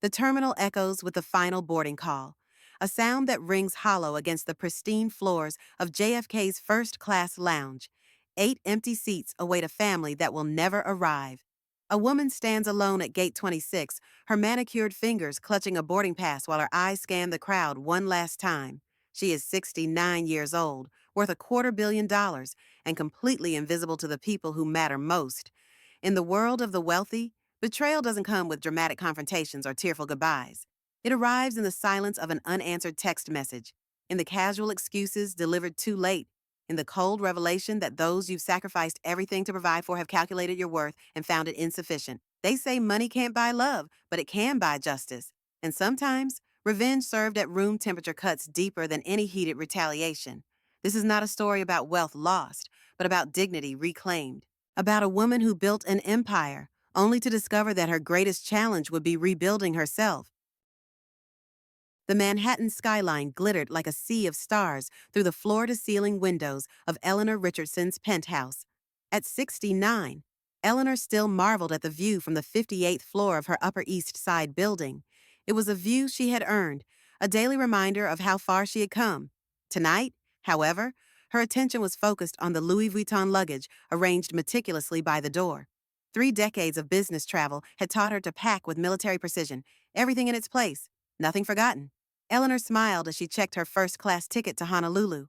The terminal echoes with the final boarding call, a sound that rings hollow against the pristine floors of JFK's first-class lounge. 8 empty seats await a family that will never arrive. A woman stands alone at gate 26, her manicured fingers clutching a boarding pass while her eyes scan the crowd one last time. She is 69 years old, worth $250 million, and completely invisible to the people who matter most. In the world of the wealthy, betrayal doesn't come with dramatic confrontations or tearful goodbyes. It arrives in the silence of an unanswered text message, in the casual excuses delivered too late, in the cold revelation that those you've sacrificed everything to provide for have calculated your worth and found it insufficient. They say money can't buy love, but it can buy justice. And sometimes, revenge served at room temperature cuts deeper than any heated retaliation. This is not a story about wealth lost, but about dignity reclaimed. About a woman who built an empire, only to discover that her greatest challenge would be rebuilding herself. The Manhattan skyline glittered like a sea of stars through the floor-to-ceiling windows of Eleanor Richardson's penthouse. At 69, Eleanor still marveled at the view from the 58th floor of her Upper East Side building. It was a view she had earned, a daily reminder of how far she had come. Tonight, however, her attention was focused on the Louis Vuitton luggage arranged meticulously by the door. 3 decades of business travel had taught her to pack with military precision, everything in its place, nothing forgotten. Eleanor smiled as she checked her first-class ticket to Honolulu.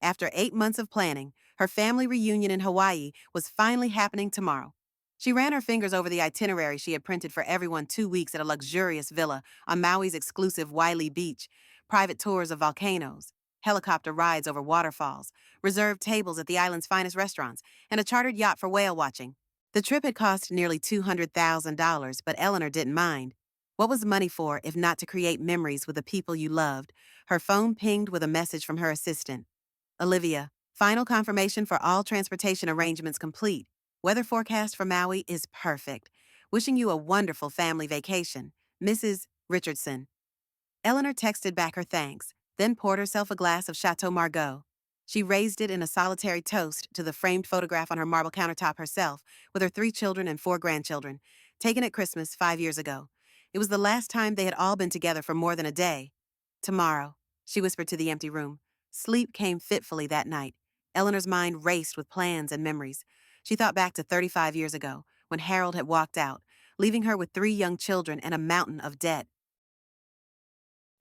After 8 months of planning, her family reunion in Hawaii was finally happening tomorrow. She ran her fingers over the itinerary she had printed for everyone 2 weeks at a luxurious villa on Maui's exclusive Wailea Beach, private tours of volcanoes, helicopter rides over waterfalls, reserved tables at the island's finest restaurants, and a chartered yacht for whale watching. The trip had cost nearly $200,000, but Eleanor didn't mind. What was money for if not to create memories with the people you loved? Her phone pinged with a message from her assistant. Olivia, final confirmation for all transportation arrangements complete. Weather forecast for Maui is perfect. Wishing you a wonderful family vacation. Mrs. Richardson. Eleanor texted back her thanks, then poured herself a glass of Chateau Margaux. She raised it in a solitary toast to the framed photograph on her marble countertop herself, with her 3 children and 4 grandchildren, taken at Christmas 5 years ago. It was the last time they had all been together for more than a day. Tomorrow, she whispered to the empty room. Sleep came fitfully that night. Eleanor's mind raced with plans and memories. She thought back to 35 years ago, when Harold had walked out, leaving her with 3 young children and a mountain of debt.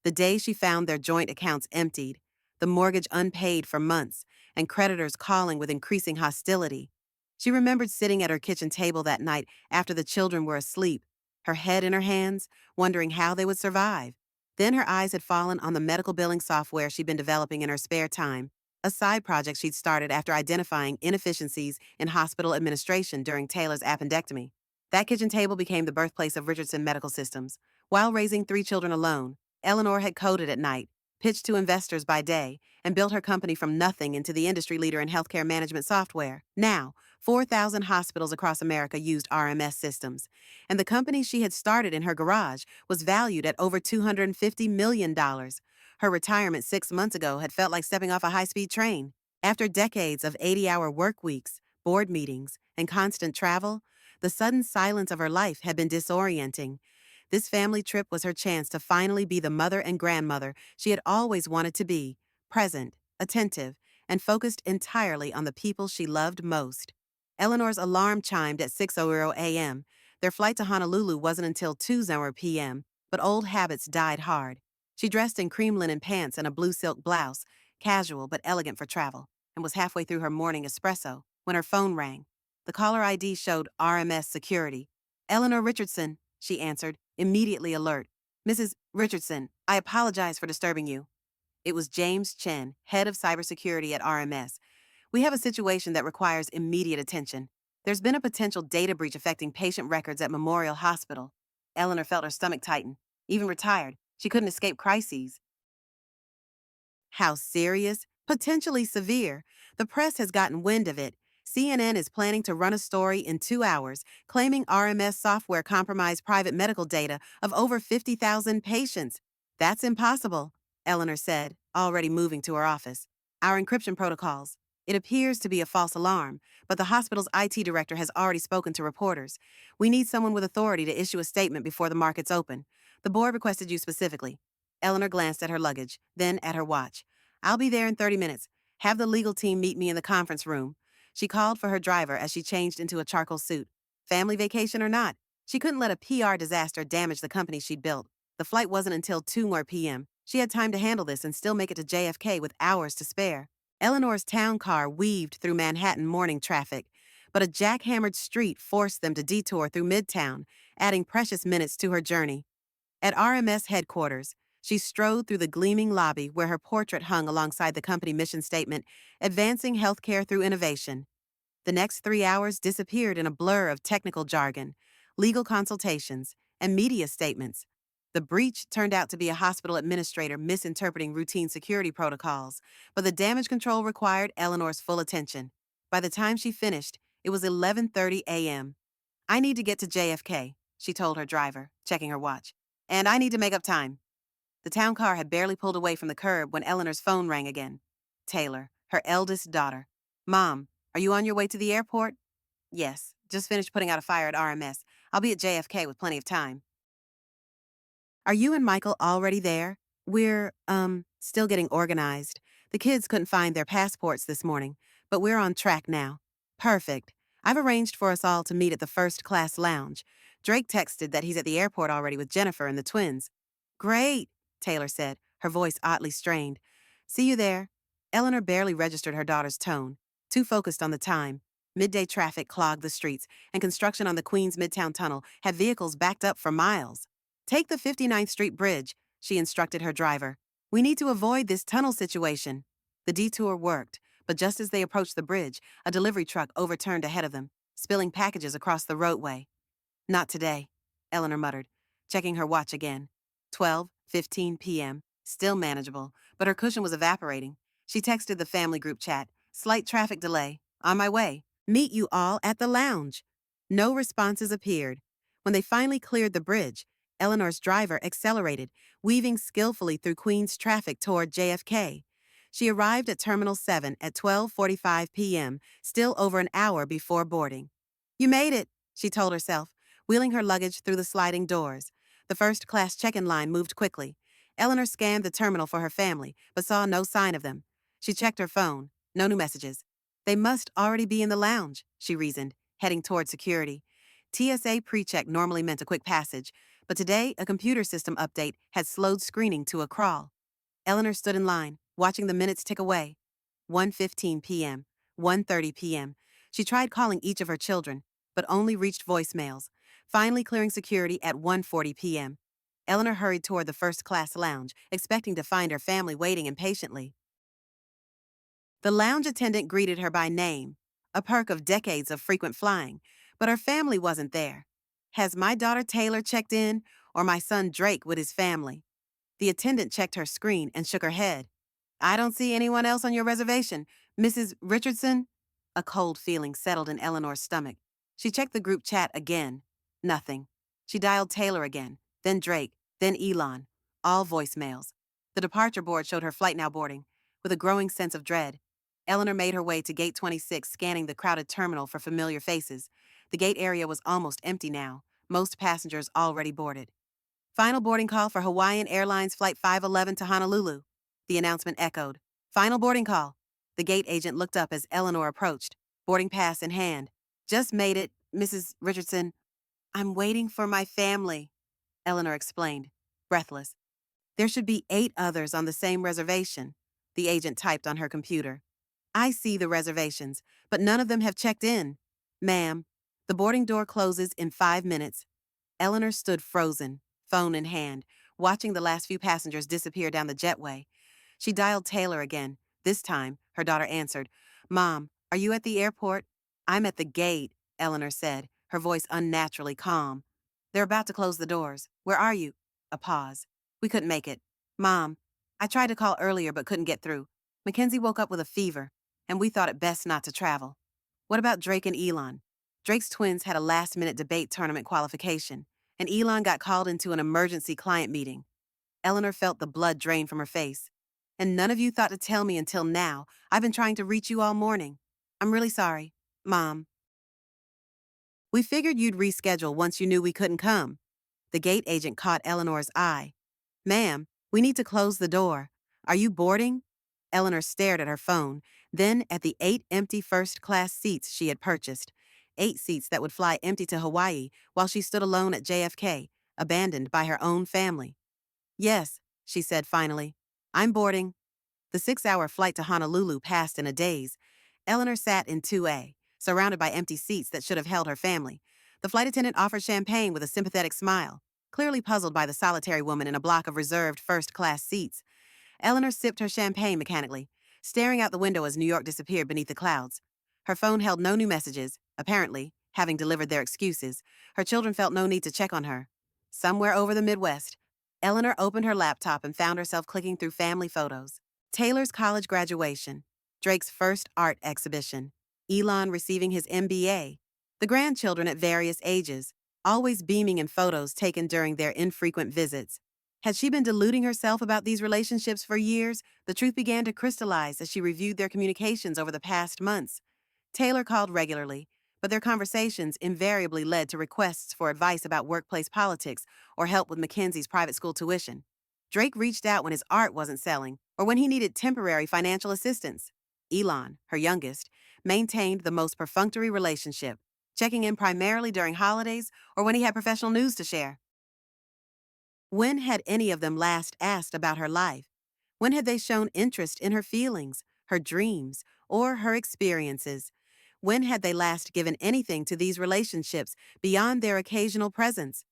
The day she found their joint accounts emptied, the mortgage unpaid for months, and creditors calling with increasing hostility. She remembered sitting at her kitchen table that night after the children were asleep, her head in her hands, wondering how they would survive. Then her eyes had fallen on the medical billing software she'd been developing in her spare time, a side project she'd started after identifying inefficiencies in hospital administration during Taylor's appendectomy. That kitchen table became the birthplace of Richardson Medical Systems. While raising 3 children alone, Eleanor had coded at night, pitched to investors by day, and built her company from nothing into the industry leader in healthcare management software. Now, 4,000 hospitals across America used RMS systems, and the company she had started in her garage was valued at over $250 million. Her retirement 6 months ago had felt like stepping off a high-speed train. After decades of 80-hour work weeks, board meetings, and constant travel, the sudden silence of her life had been disorienting. This family trip was her chance to finally be the mother and grandmother she had always wanted to be, present, attentive, and focused entirely on the people she loved most. Eleanor's alarm chimed at 6:00 a.m. Their flight to Honolulu wasn't until 2:00 p.m., but old habits died hard. She dressed in cream linen pants and a blue silk blouse, casual but elegant for travel, and was halfway through her morning espresso when her phone rang. The caller ID showed RMS Security. "Eleanor Richardson," she answered, immediately alert. "Mrs. Richardson, I apologize for disturbing you." It was James Chen, head of cybersecurity at RMS. "We have a situation that requires immediate attention. There's been a potential data breach affecting patient records at Memorial Hospital." Eleanor felt her stomach tighten. Even retired, she couldn't escape crises. How serious? Potentially severe. The press has gotten wind of it. CNN is planning to run a story in 2 hours, claiming RMS software compromised private medical data of over 50,000 patients. "That's impossible," Eleanor said, already moving to her office. "Our encryption protocols. It appears to be a false alarm, but the hospital's IT director has already spoken to reporters. We need someone with authority to issue a statement before the markets open. The board requested you specifically. Eleanor glanced at her luggage, then at her watch. I'll be there in 30 minutes. Have the legal team meet me in the conference room. She called for her driver as she changed into a charcoal suit. Family vacation or not, she couldn't let a PR disaster damage the company she'd built. The flight wasn't until 2 more p.m. She had time to handle this and still make it to JFK with hours to spare. Eleanor's town car weaved through Manhattan morning traffic, but a jackhammered street forced them to detour through Midtown, adding precious minutes to her journey. At RMS headquarters, she strode through the gleaming lobby where her portrait hung alongside the company mission statement, advancing healthcare through innovation. The next 3 hours disappeared in a blur of technical jargon, legal consultations, and media statements. The breach turned out to be a hospital administrator misinterpreting routine security protocols, but the damage control required Eleanor's full attention. By the time she finished, it was 11:30 a.m. I need to get to JFK, she told her driver, checking her watch. And I need to make up time. The town car had barely pulled away from the curb when Eleanor's phone rang again. Taylor, her eldest daughter. Mom, are you on your way to the airport? Yes, just finished putting out a fire at RMS. I'll be at JFK with plenty of time. Are you and Michael already there? We're, still getting organized. The kids couldn't find their passports this morning, but we're on track now. Perfect. I've arranged for us all to meet at the first class lounge. Drake texted that he's at the airport already with Jennifer and the twins. Great, Taylor said, her voice oddly strained. See you there. Eleanor barely registered her daughter's tone, too focused on the time. Midday traffic clogged the streets, and construction on the Queens Midtown Tunnel had vehicles backed up for miles. Take the 59th Street Bridge, she instructed her driver. We need to avoid this tunnel situation. The detour worked, but just as they approached the bridge, a delivery truck overturned ahead of them, spilling packages across the roadway. Not today, Eleanor muttered, checking her watch again. 12:15 p.m., still manageable, but her cushion was evaporating. She texted the family group chat, slight traffic delay, on my way, meet you all at the lounge. No responses appeared. When they finally cleared the bridge, Eleanor's driver accelerated, weaving skillfully through Queens traffic toward JFK. She arrived at Terminal 7 at 12:45 p.m., still over an hour before boarding. You made it, she told herself, wheeling her luggage through the sliding doors. The first-class check-in line moved quickly. Eleanor scanned the terminal for her family, but saw no sign of them. She checked her phone. No new messages. They must already be in the lounge, she reasoned, heading toward security. TSA pre-check normally meant a quick passage, but today a computer system update had slowed screening to a crawl. Eleanor stood in line, watching the minutes tick away. 1:15 p.m., 1:30 p.m. She tried calling each of her children, but only reached voicemails, finally clearing security at 1:40 p.m. Eleanor hurried toward the first-class lounge, expecting to find her family waiting impatiently. The lounge attendant greeted her by name, a perk of decades of frequent flying, but her family wasn't there. Has my daughter Taylor checked in, or my son Drake with his family? The attendant checked her screen and shook her head. I don't see anyone else on your reservation. Mrs. Richardson? A cold feeling settled in Eleanor's stomach. She checked the group chat again. Nothing. She dialed Taylor again, then Drake, then Elon. All voicemails. The departure board showed her flight now boarding. With a growing sense of dread, Eleanor made her way to Gate 26, scanning the crowded terminal for familiar faces. The gate area was almost empty now, most passengers already boarded. Final boarding call for Hawaiian Airlines Flight 511 to Honolulu. The announcement echoed. Final boarding call. The gate agent looked up as Eleanor approached, boarding pass in hand. Just made it, Mrs. Richardson. I'm waiting for my family, Eleanor explained, breathless. There should be 8 others on the same reservation, the agent typed on her computer. I see the reservations, but none of them have checked in. Ma'am, the boarding door closes in 5 minutes. Eleanor stood frozen, phone in hand, watching the last few passengers disappear down the jetway. She dialed Taylor again. This time, her daughter answered. Mom, are you at the airport? I'm at the gate, Eleanor said, her voice unnaturally calm. They're about to close the doors. Where are you? A pause. We couldn't make it. Mom, I tried to call earlier but couldn't get through. Mackenzie woke up with a fever, and we thought it best not to travel. What about Drake and Elon? Drake's twins had a last-minute debate tournament qualification, and Elon got called into an emergency client meeting. Eleanor felt the blood drain from her face. And none of you thought to tell me until now. I've been trying to reach you all morning. I'm really sorry, Mom. We figured you'd reschedule once you knew we couldn't come. The gate agent caught Eleanor's eye. "Ma'am, we need to close the door. Are you boarding?" Eleanor stared at her phone, then at the 8 empty first-class seats she had purchased. 8 seats that would fly empty to Hawaii while she stood alone at JFK, abandoned by her own family. "Yes," she said finally. "I'm boarding." The 6-hour flight to Honolulu passed in a daze. Eleanor sat in 2A, surrounded by empty seats that should have held her family. The flight attendant offered champagne with a sympathetic smile, clearly puzzled by the solitary woman in a block of reserved first-class seats. Eleanor sipped her champagne mechanically, staring out the window as New York disappeared beneath the clouds. Her phone held no new messages, apparently, having delivered their excuses. Her children felt no need to check on her. Somewhere over the Midwest, Eleanor opened her laptop and found herself clicking through family photos. Taylor's college graduation, Drake's first art exhibition, Elon receiving his MBA, the grandchildren at various ages, always beaming in photos taken during their infrequent visits. Had she been deluding herself about these relationships for years, the truth began to crystallize as she reviewed their communications over the past months. Taylor called regularly, but their conversations invariably led to requests for advice about workplace politics or help with Mackenzie's private school tuition. Drake reached out when his art wasn't selling or when he needed temporary financial assistance. Elon, her youngest, maintained the most perfunctory relationship, checking in primarily during holidays or when he had professional news to share. When had any of them last asked about her life? When had they shown interest in her feelings, her dreams, or her experiences? When had they last given anything to these relationships beyond their occasional presence?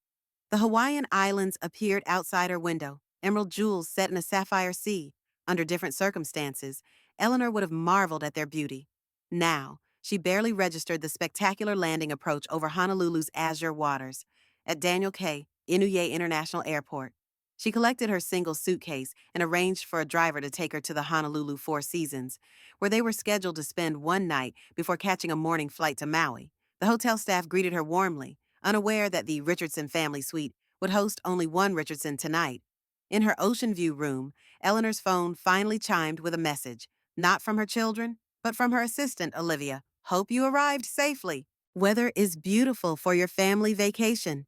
The Hawaiian Islands appeared outside her window, emerald jewels set in a sapphire sea. Under different circumstances, Eleanor would have marveled at their beauty. Now, she barely registered the spectacular landing approach over Honolulu's azure waters. At Daniel K. Inouye International Airport, she collected her single suitcase and arranged for a driver to take her to the Honolulu Four Seasons, where they were scheduled to spend one night before catching a morning flight to Maui. The hotel staff greeted her warmly, unaware that the Richardson family suite would host only one Richardson tonight. In her ocean view room, Eleanor's phone finally chimed with a message, not from her children, but from her assistant, Olivia. "Hope you arrived safely. Weather is beautiful for your family vacation."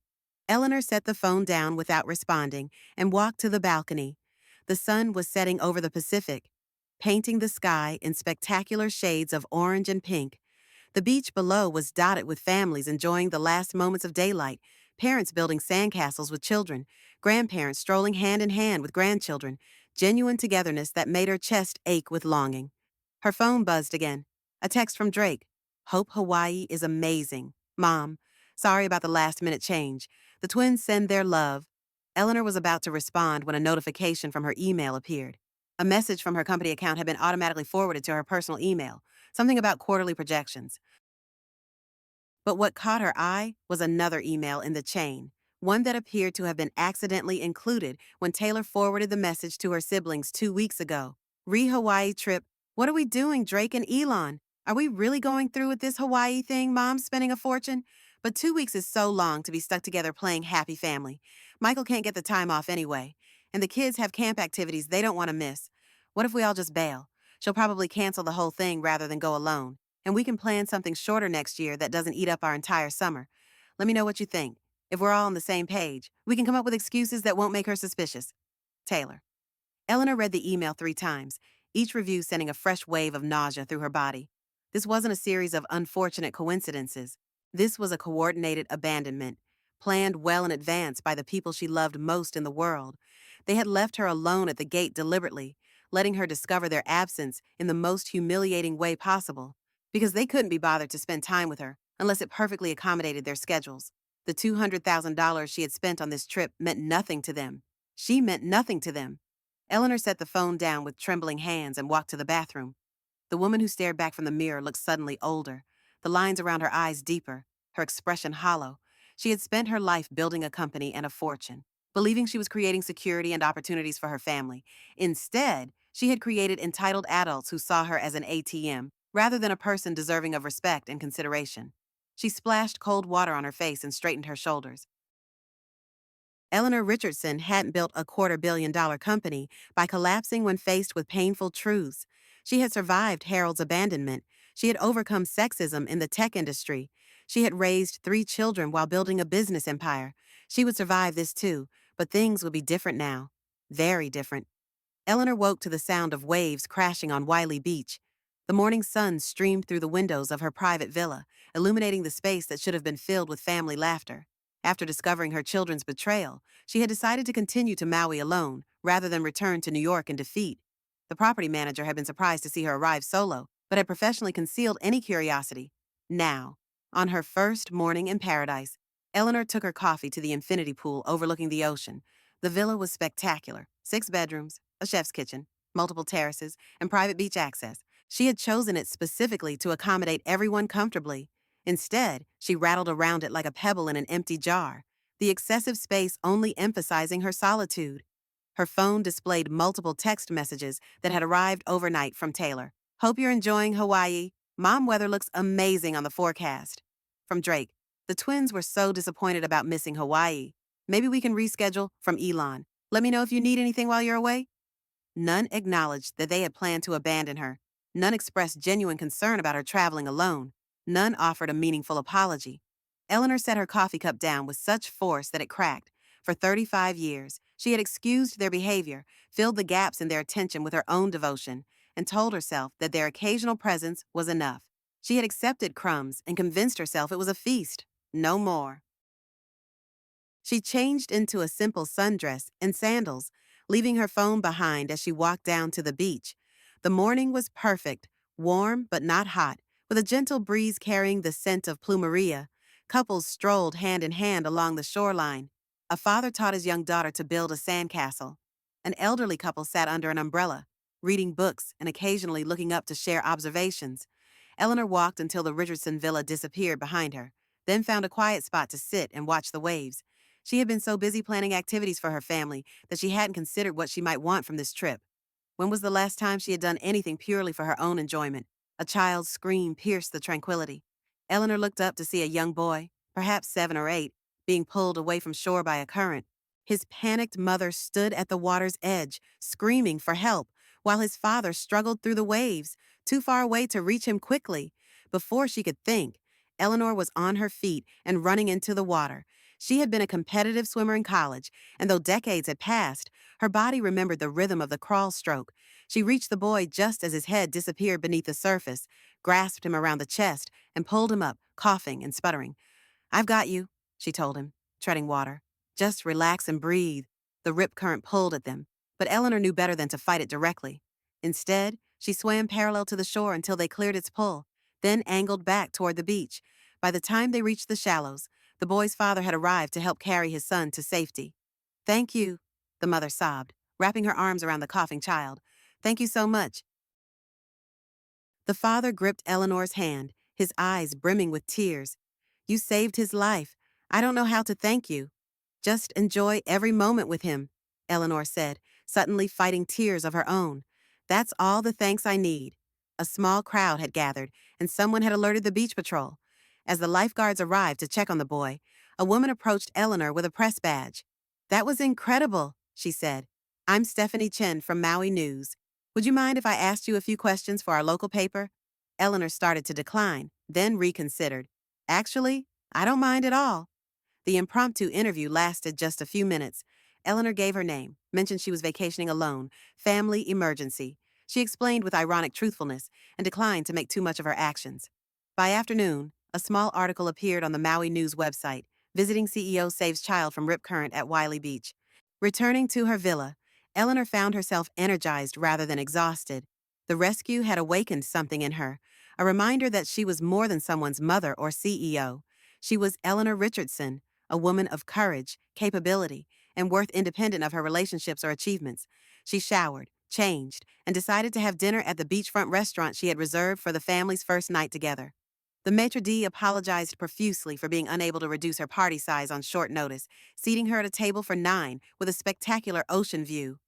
Eleanor set the phone down without responding and walked to the balcony. The sun was setting over the Pacific, painting the sky in spectacular shades of orange and pink. The beach below was dotted with families enjoying the last moments of daylight, parents building sandcastles with children, grandparents strolling hand in hand with grandchildren, genuine togetherness that made her chest ache with longing. Her phone buzzed again. A text from Drake. "Hope Hawaii is amazing. Mom, sorry about the last-minute change. The twins send their love." Eleanor was about to respond when a notification from her email appeared. A message from her company account had been automatically forwarded to her personal email, something about quarterly projections. But what caught her eye was another email in the chain, one that appeared to have been accidentally included when Taylor forwarded the message to her siblings 2 weeks ago. "Re-Hawaii trip. What are we doing, Drake and Elon? Are we really going through with this Hawaii thing? Mom's spending a fortune?" But 2 weeks is so long to be stuck together playing happy family. Michael can't get the time off anyway, and the kids have camp activities they don't want to miss. What if we all just bail? She'll probably cancel the whole thing rather than go alone, and we can plan something shorter next year that doesn't eat up our entire summer. Let me know what you think. If we're all on the same page, we can come up with excuses that won't make her suspicious. Taylor. Eleanor read the email 3 times, each review sending a fresh wave of nausea through her body. This wasn't a series of unfortunate coincidences. This was a coordinated abandonment, planned well in advance by the people she loved most in the world. They had left her alone at the gate deliberately, letting her discover their absence in the most humiliating way possible, because they couldn't be bothered to spend time with her unless it perfectly accommodated their schedules. The $200,000 she had spent on this trip meant nothing to them. She meant nothing to them. Eleanor set the phone down with trembling hands and walked to the bathroom. The woman who stared back from the mirror looked suddenly older, the lines around her eyes deeper, her expression hollow. She had spent her life building a company and a fortune, believing she was creating security and opportunities for her family. Instead, she had created entitled adults who saw her as an ATM, rather than a person deserving of respect and consideration. She splashed cold water on her face and straightened her shoulders. Eleanor Richardson hadn't built a $250 million company by collapsing when faced with painful truths. She had survived Harold's abandonment. She had overcome sexism in the tech industry. She had raised 3 children while building a business empire. She would survive this too, but things would be different now. Very different. Eleanor woke to the sound of waves crashing on Wiley Beach. The morning sun streamed through the windows of her private villa, illuminating the space that should have been filled with family laughter. After discovering her children's betrayal, she had decided to continue to Maui alone, rather than return to New York in defeat. The property manager had been surprised to see her arrive solo, but had professionally concealed any curiosity. Now, on her first morning in paradise, Eleanor took her coffee to the infinity pool overlooking the ocean. The villa was spectacular: 6 bedrooms, a chef's kitchen, multiple terraces, and private beach access. She had chosen it specifically to accommodate everyone comfortably. Instead, she rattled around it like a pebble in an empty jar, the excessive space only emphasizing her solitude. Her phone displayed multiple text messages that had arrived overnight from Taylor. "Hope you're enjoying Hawaii. Mom weather looks amazing on the forecast." From Drake. "The twins were so disappointed about missing Hawaii. Maybe we can reschedule." From Elon. "Let me know if you need anything while you're away." None acknowledged that they had planned to abandon her. None expressed genuine concern about her traveling alone. None offered a meaningful apology. Eleanor set her coffee cup down with such force that it cracked. For 35 years, she had excused their behavior, filled the gaps in their attention with her own devotion, and told herself that their occasional presence was enough. She had accepted crumbs and convinced herself it was a feast. No more. She changed into a simple sundress and sandals, leaving her phone behind as she walked down to the beach. The morning was perfect, warm but not hot, with a gentle breeze carrying the scent of plumeria. Couples strolled hand in hand along the shoreline. A father taught his young daughter to build a sandcastle. An elderly couple sat under an umbrella, reading books and occasionally looking up to share observations. Eleanor walked until the Richardson villa disappeared behind her, then found a quiet spot to sit and watch the waves. She had been so busy planning activities for her family that she hadn't considered what she might want from this trip. When was the last time she had done anything purely for her own enjoyment? A child's scream pierced the tranquility. Eleanor looked up to see a young boy, perhaps 7 or 8, being pulled away from shore by a current. His panicked mother stood at the water's edge, screaming for help, while his father struggled through the waves, too far away to reach him quickly. Before she could think, Eleanor was on her feet and running into the water. She had been a competitive swimmer in college, and though decades had passed, her body remembered the rhythm of the crawl stroke. She reached the boy just as his head disappeared beneath the surface, grasped him around the chest, and pulled him up, coughing and sputtering. "I've got you," she told him, treading water. "Just relax and breathe." The rip current pulled at them, but Eleanor knew better than to fight it directly. Instead, she swam parallel to the shore until they cleared its pull, then angled back toward the beach. By the time they reached the shallows, the boy's father had arrived to help carry his son to safety. "Thank you," the mother sobbed, wrapping her arms around the coughing child. "Thank you so much." The father gripped Eleanor's hand, his eyes brimming with tears. "You saved his life. I don't know how to thank you." "Just enjoy every moment with him," Eleanor said, suddenly fighting tears of her own. "That's all the thanks I need." A small crowd had gathered, and someone had alerted the beach patrol. As the lifeguards arrived to check on the boy, a woman approached Eleanor with a press badge. "That was incredible," she said. "I'm Stephanie Chen from Maui News. Would you mind if I asked you a few questions for our local paper?" Eleanor started to decline, then reconsidered. "Actually, I don't mind at all." The impromptu interview lasted just a few minutes. Eleanor gave her name, mentioned she was vacationing alone, family emergency. She explained with ironic truthfulness and declined to make too much of her actions. By afternoon, a small article appeared on the Maui News website. Visiting CEO saves child from rip current at Wiley Beach. Returning to her villa, Eleanor found herself energized rather than exhausted. The rescue had awakened something in her, a reminder that she was more than someone's mother or CEO. She was Eleanor Richardson, a woman of courage, capability, and worth independent of her relationships or achievements. She showered, changed, and decided to have dinner at the beachfront restaurant she had reserved for the family's first night together. The maitre d' apologized profusely for being unable to reduce her party size on short notice, seating her at a table for 9 with a spectacular ocean view.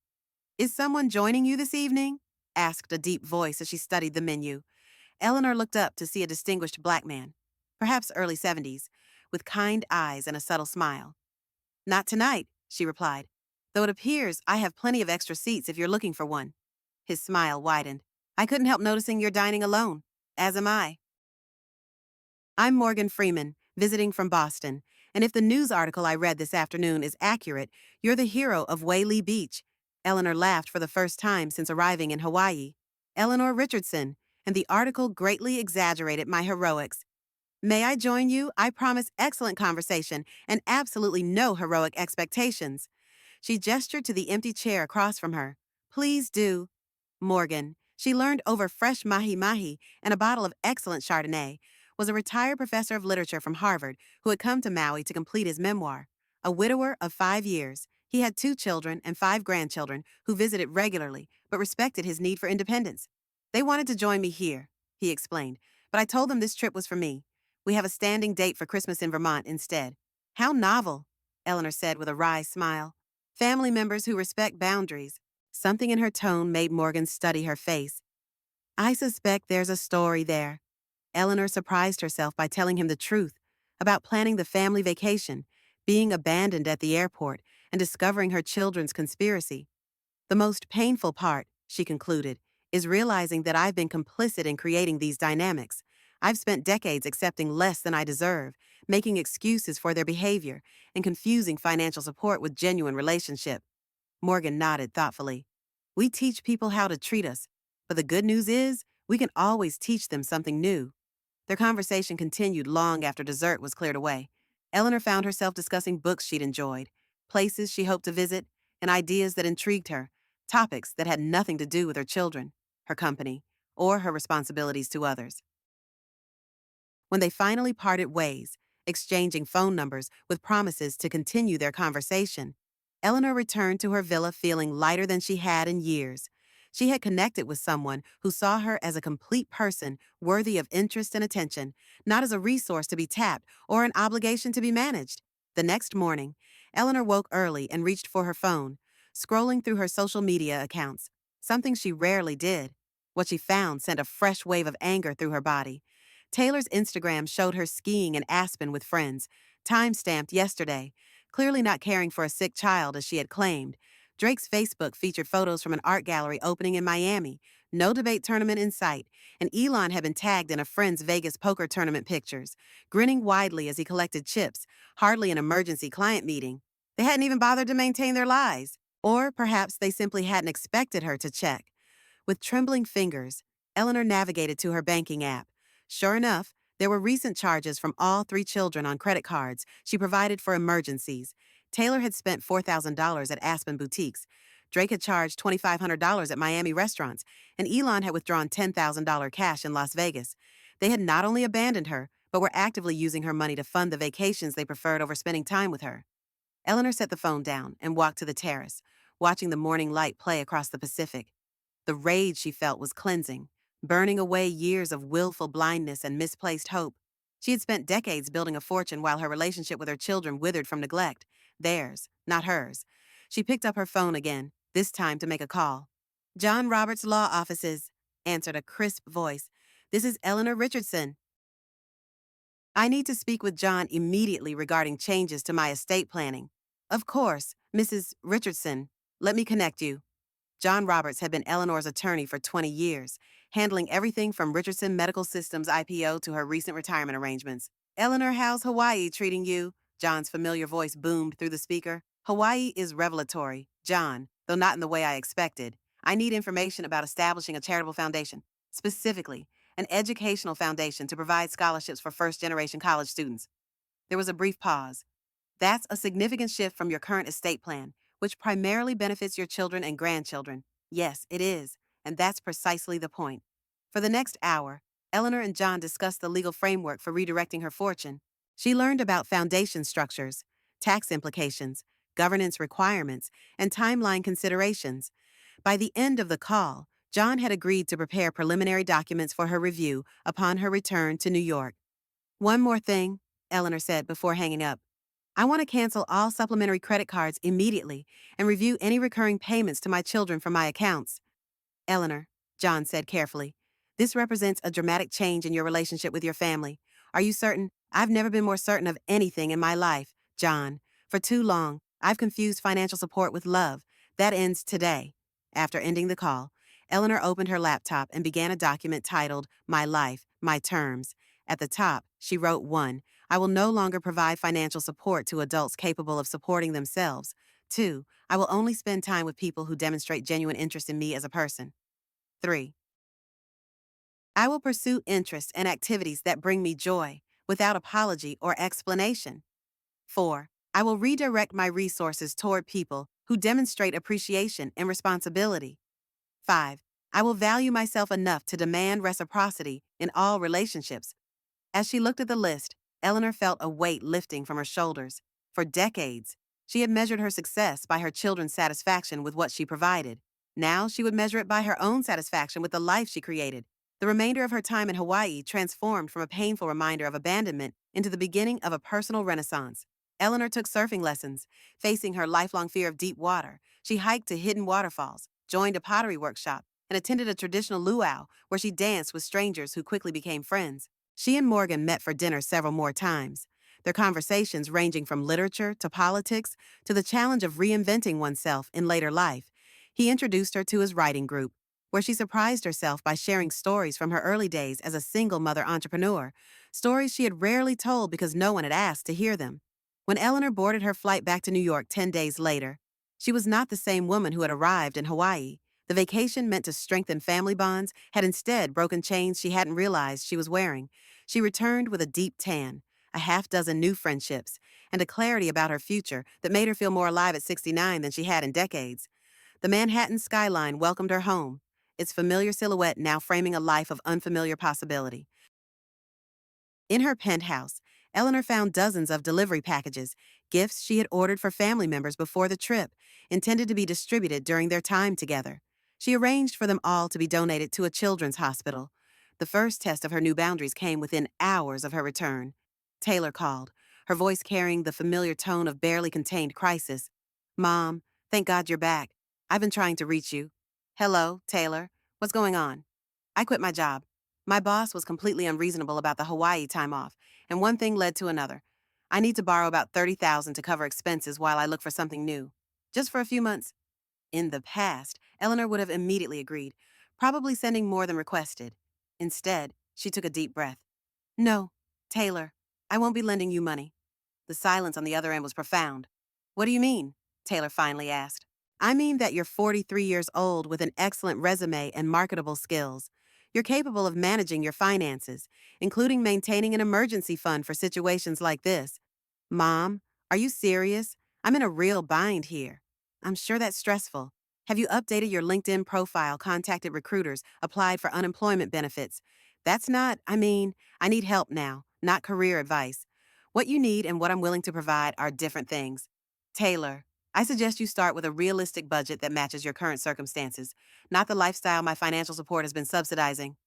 "Is someone joining you this evening?" asked a deep voice as she studied the menu. Eleanor looked up to see a distinguished black man, perhaps early 70s, with kind eyes and a subtle smile. "Not tonight," she replied, "though it appears I have plenty of extra seats if you're looking for one." His smile widened. "I couldn't help noticing you're dining alone. As am I." "I'm Morgan Freeman, visiting from Boston, And if the news article I read this afternoon is accurate, you're the hero of Whaley Beach. Eleanor laughed for the first time since arriving in Hawaii. Eleanor Richardson, and the article greatly exaggerated my heroics. May I join you? I promise excellent conversation and absolutely no heroic expectations. She gestured to the empty chair across from her. Please do. Morgan, she learned over fresh mahi-mahi and a bottle of excellent Chardonnay, was a retired professor of literature from Harvard who had come to Maui to complete his memoir. A widower of 5 years, he had 2 children and 5 grandchildren who visited regularly but respected his need for independence. They wanted to join me here, he explained, but I told them this trip was for me. We have a standing date for Christmas in Vermont instead. How novel, Eleanor said with a wry smile. Family members who respect boundaries. Something in her tone made Morgan study her face. I suspect there's a story there. Eleanor surprised herself by telling him the truth about planning the family vacation, being abandoned at the airport, and discovering her children's conspiracy. The most painful part, she concluded, is realizing that I've been complicit in creating these dynamics. I've spent decades accepting less than I deserve, making excuses for their behavior, and confusing financial support with genuine relationship. Morgan nodded thoughtfully. We teach people how to treat us, but the good news is we can always teach them something new. Their conversation continued long after dessert was cleared away. Eleanor found herself discussing books she'd enjoyed, places she hoped to visit, and ideas that intrigued her, topics that had nothing to do with her children, her company, or her responsibilities to others. When they finally parted ways, exchanging phone numbers with promises to continue their conversation, Eleanor returned to her villa feeling lighter than she had in years. She had connected with someone who saw her as a complete person worthy of interest and attention, not as a resource to be tapped or an obligation to be managed. The next morning, Eleanor woke early and reached for her phone, scrolling through her social media accounts, something she rarely did. What she found sent a fresh wave of anger through her body. Taylor's Instagram showed her skiing in Aspen with friends, time-stamped yesterday, clearly not caring for a sick child as she had claimed. Drake's Facebook featured photos from an art gallery opening in Miami, no debate tournament in sight, and Elon had been tagged in a friend's Vegas poker tournament pictures, grinning widely as he collected chips, hardly an emergency client meeting. They hadn't even bothered to maintain their lies. Or perhaps they simply hadn't expected her to check. With trembling fingers, Eleanor navigated to her banking app. Sure enough, there were recent charges from all 3 children on credit cards she provided for emergencies. Taylor had spent $4,000 at Aspen boutiques. Drake had charged $2,500 at Miami restaurants, and Elon had withdrawn $10,000 cash in Las Vegas. They had not only abandoned her, but were actively using her money to fund the vacations they preferred over spending time with her. Eleanor set the phone down and walked to the terrace, watching the morning light play across the Pacific. The rage she felt was cleansing, burning away years of willful blindness and misplaced hope. She had spent decades building a fortune while her relationship with her children withered from neglect. Theirs, not hers. She picked up her phone again, this time to make a call. John Roberts' law offices, answered a crisp voice. This is Eleanor Richardson. I need to speak with John immediately regarding changes to my estate planning. Of course, Mrs. Richardson. Let me connect you. John Roberts had been Eleanor's attorney for 20 years, handling everything from Richardson Medical Systems IPO to her recent retirement arrangements. Eleanor, how's Hawaii treating you? John's familiar voice boomed through the speaker. Hawaii is revelatory, John, though not in the way I expected. I need information about establishing a charitable foundation, specifically an educational foundation to provide scholarships for first-generation college students. There was a brief pause. That's a significant shift from your current estate plan, which primarily benefits your children and grandchildren. Yes, it is, and that's precisely the point. For the next hour, Eleanor and John discussed the legal framework for redirecting her fortune. She learned about foundation structures, tax implications, governance requirements, and timeline considerations. By the end of the call, John had agreed to prepare preliminary documents for her review upon her return to New York. One more thing, Eleanor said before hanging up. I want to cancel all supplementary credit cards immediately and review any recurring payments to my children from my accounts. Eleanor, John said carefully, this represents a dramatic change in your relationship with your family. Are you certain? I've never been more certain of anything in my life, John. For too long, I've confused financial support with love. That ends today. After ending the call, Eleanor opened her laptop and began a document titled My Life, My Terms. At the top, she wrote 1, I will no longer provide financial support to adults capable of supporting themselves. 2. I will only spend time with people who demonstrate genuine interest in me as a person. 3. I will pursue interests and activities that bring me joy, without apology or explanation. 4. I will redirect my resources toward people who demonstrate appreciation and responsibility. 5. I will value myself enough to demand reciprocity in all relationships. As she looked at the list, Eleanor felt a weight lifting from her shoulders. For decades, she had measured her success by her children's satisfaction with what she provided. Now she would measure it by her own satisfaction with the life she created. The remainder of her time in Hawaii transformed from a painful reminder of abandonment into the beginning of a personal renaissance. Eleanor took surfing lessons, facing her lifelong fear of deep water. She hiked to hidden waterfalls, joined a pottery workshop, and attended a traditional luau where she danced with strangers who quickly became friends. She and Morgan met for dinner several more times, their conversations ranging from literature to politics to the challenge of reinventing oneself in later life. He introduced her to his writing group, where she surprised herself by sharing stories from her early days as a single mother entrepreneur, stories she had rarely told because no one had asked to hear them. When Eleanor boarded her flight back to New York 10 days later, she was not the same woman who had arrived in Hawaii. The vacation meant to strengthen family bonds had instead broken chains she hadn't realized she was wearing. She returned with a deep tan, a half-dozen new friendships, and a clarity about her future that made her feel more alive at 69 than she had in decades. The Manhattan skyline welcomed her home, its familiar silhouette now framing a life of unfamiliar possibility. In her penthouse, Eleanor found dozens of delivery packages, gifts she had ordered for family members before the trip, intended to be distributed during their time together. She arranged for them all to be donated to a children's hospital. The first test of her new boundaries came within hours of her return. Taylor called, her voice carrying the familiar tone of barely contained crisis. "Mom, thank God you're back. I've been trying to reach you." "Hello, Taylor. What's going on?" "I quit my job. My boss was completely unreasonable about the Hawaii time off, and one thing led to another. I need to borrow about $30,000 to cover expenses while I look for something new. Just for a few months." In the past, Eleanor would have immediately agreed, probably sending more than requested. Instead, she took a deep breath. "No, Taylor, I won't be lending you money." The silence on the other end was profound. "What do you mean?" Taylor finally asked. "I mean that you're 43 years old with an excellent resume and marketable skills. You're capable of managing your finances, including maintaining an emergency fund for situations like this." "Mom, are you serious? I'm in a real bind here." "I'm sure that's stressful. Have you updated your LinkedIn profile, contacted recruiters, applied for unemployment benefits?" "That's not, I need help now, not career advice. What you need and what I'm willing to provide are different things." "Taylor, I suggest you start with a realistic budget that matches your current circumstances, not the lifestyle my financial support has been subsidizing."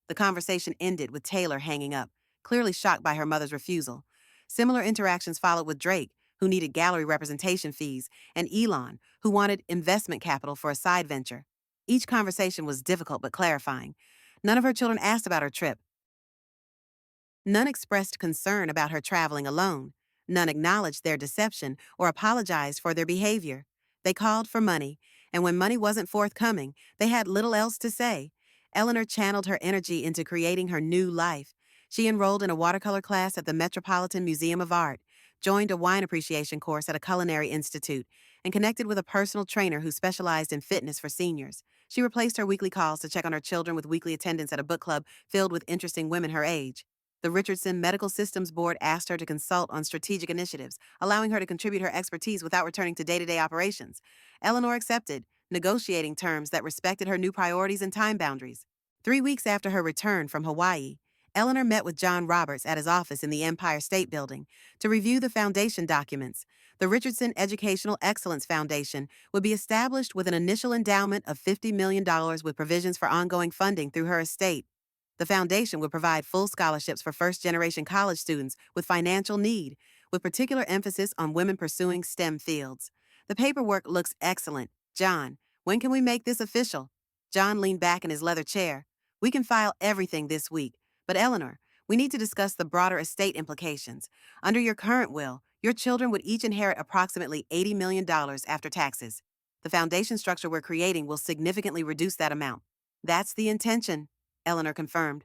The conversation ended with Taylor hanging up, clearly shocked by her mother's refusal. Similar interactions followed with Drake, who needed gallery representation fees, and Elon, who wanted investment capital for a side venture. Each conversation was difficult but clarifying. None of her children asked about her trip. None expressed concern about her traveling alone. None acknowledged their deception or apologized for their behavior. They called for money, and when money wasn't forthcoming, they had little else to say. Eleanor channeled her energy into creating her new life. She enrolled in a watercolor class at the Metropolitan Museum of Art, joined a wine appreciation course at a culinary institute, and connected with a personal trainer who specialized in fitness for seniors. She replaced her weekly calls to check on her children with weekly attendance at a book club filled with interesting women her age. The Richardson Medical Systems Board asked her to consult on strategic initiatives, allowing her to contribute her expertise without returning to day-to-day operations. Eleanor accepted, negotiating terms that respected her new priorities and time boundaries. 3 weeks after her return from Hawaii, Eleanor met with John Roberts at his office in the Empire State Building to review the foundation documents. The Richardson Educational Excellence Foundation would be established with an initial endowment of $50 million with provisions for ongoing funding through her estate. The foundation would provide full scholarships for first-generation college students with financial need, with particular emphasis on women pursuing STEM fields. "The paperwork looks excellent. John, when can we make this official?" John leaned back in his leather chair. "We can file everything this week. But Eleanor, we need to discuss the broader estate implications. Under your current will, your children would each inherit approximately $80 million after taxes. The foundation structure we're creating will significantly reduce that amount." "That's the intention," Eleanor confirmed.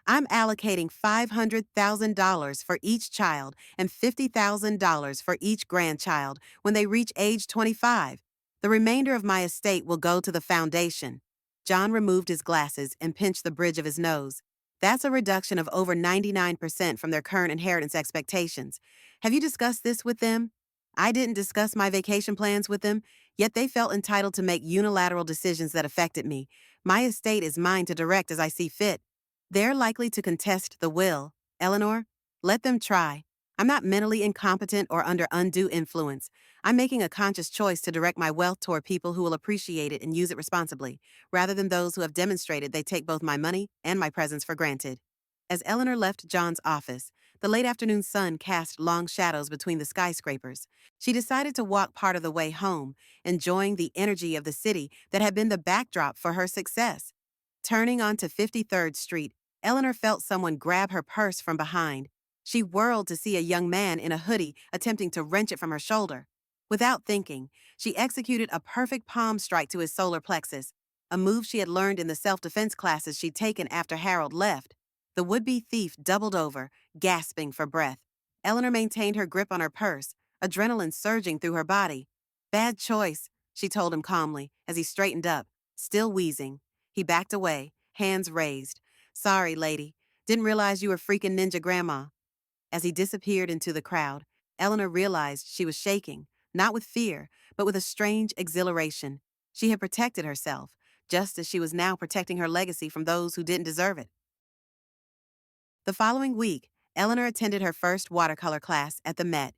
I'm allocating $500,000 for each child and $50,000 for each grandchild when they reach age 25. The remainder of my estate will go to the foundation. John removed his glasses and pinched the bridge of his nose. That's a reduction of over 99% from their current inheritance expectations. Have you discussed this with them? I didn't discuss my vacation plans with them, yet they felt entitled to make unilateral decisions that affected me. My estate is mine to direct as I see fit. They're likely to contest the will. Eleanor, let them try. I'm not mentally incompetent or under undue influence. I'm making a conscious choice to direct my wealth toward people who will appreciate it and use it responsibly, rather than those who have demonstrated they take both my money and my presence for granted. As Eleanor left John's office, the late afternoon sun cast long shadows between the skyscrapers. She decided to walk part of the way home, enjoying the energy of the city that had been the backdrop for her success. Turning onto 53rd Street, Eleanor felt someone grab her purse from behind. She whirled to see a young man in a hoodie attempting to wrench it from her shoulder. Without thinking, she executed a perfect palm strike to his solar plexus, a move she had learned in the self-defense classes she'd taken after Harold left. The would-be thief doubled over, gasping for breath. Eleanor maintained her grip on her purse, adrenaline surging through her body. Bad choice, she told him calmly as he straightened up, still wheezing. He backed away, hands raised. Sorry, lady. Didn't realize you were freaking ninja grandma. As he disappeared into the crowd, Eleanor realized she was shaking, not with fear, but with a strange exhilaration. She had protected herself, just as she was now protecting her legacy from those who didn't deserve it. The following week, Eleanor attended her first watercolor class at the Met.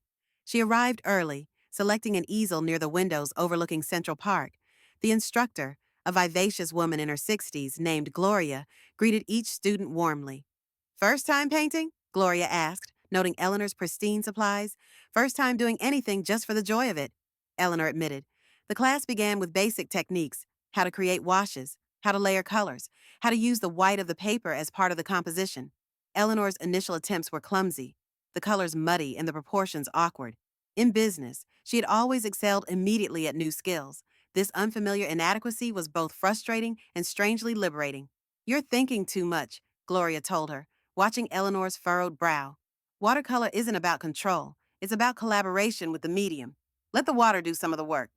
She arrived early, selecting an easel near the windows overlooking Central Park. The instructor, a vivacious woman in her 60s named Gloria, greeted each student warmly. First time painting? Gloria asked, noting Eleanor's pristine supplies. First time doing anything just for the joy of it, Eleanor admitted. The class began with basic techniques: how to create washes, how to layer colors, how to use the white of the paper as part of the composition. Eleanor's initial attempts were clumsy, the colors muddy and the proportions awkward. In business, she had always excelled immediately at new skills. This unfamiliar inadequacy was both frustrating and strangely liberating. You're thinking too much, Gloria told her, watching Eleanor's furrowed brow. Watercolor isn't about control, it's about collaboration with the medium. Let the water do some of the work.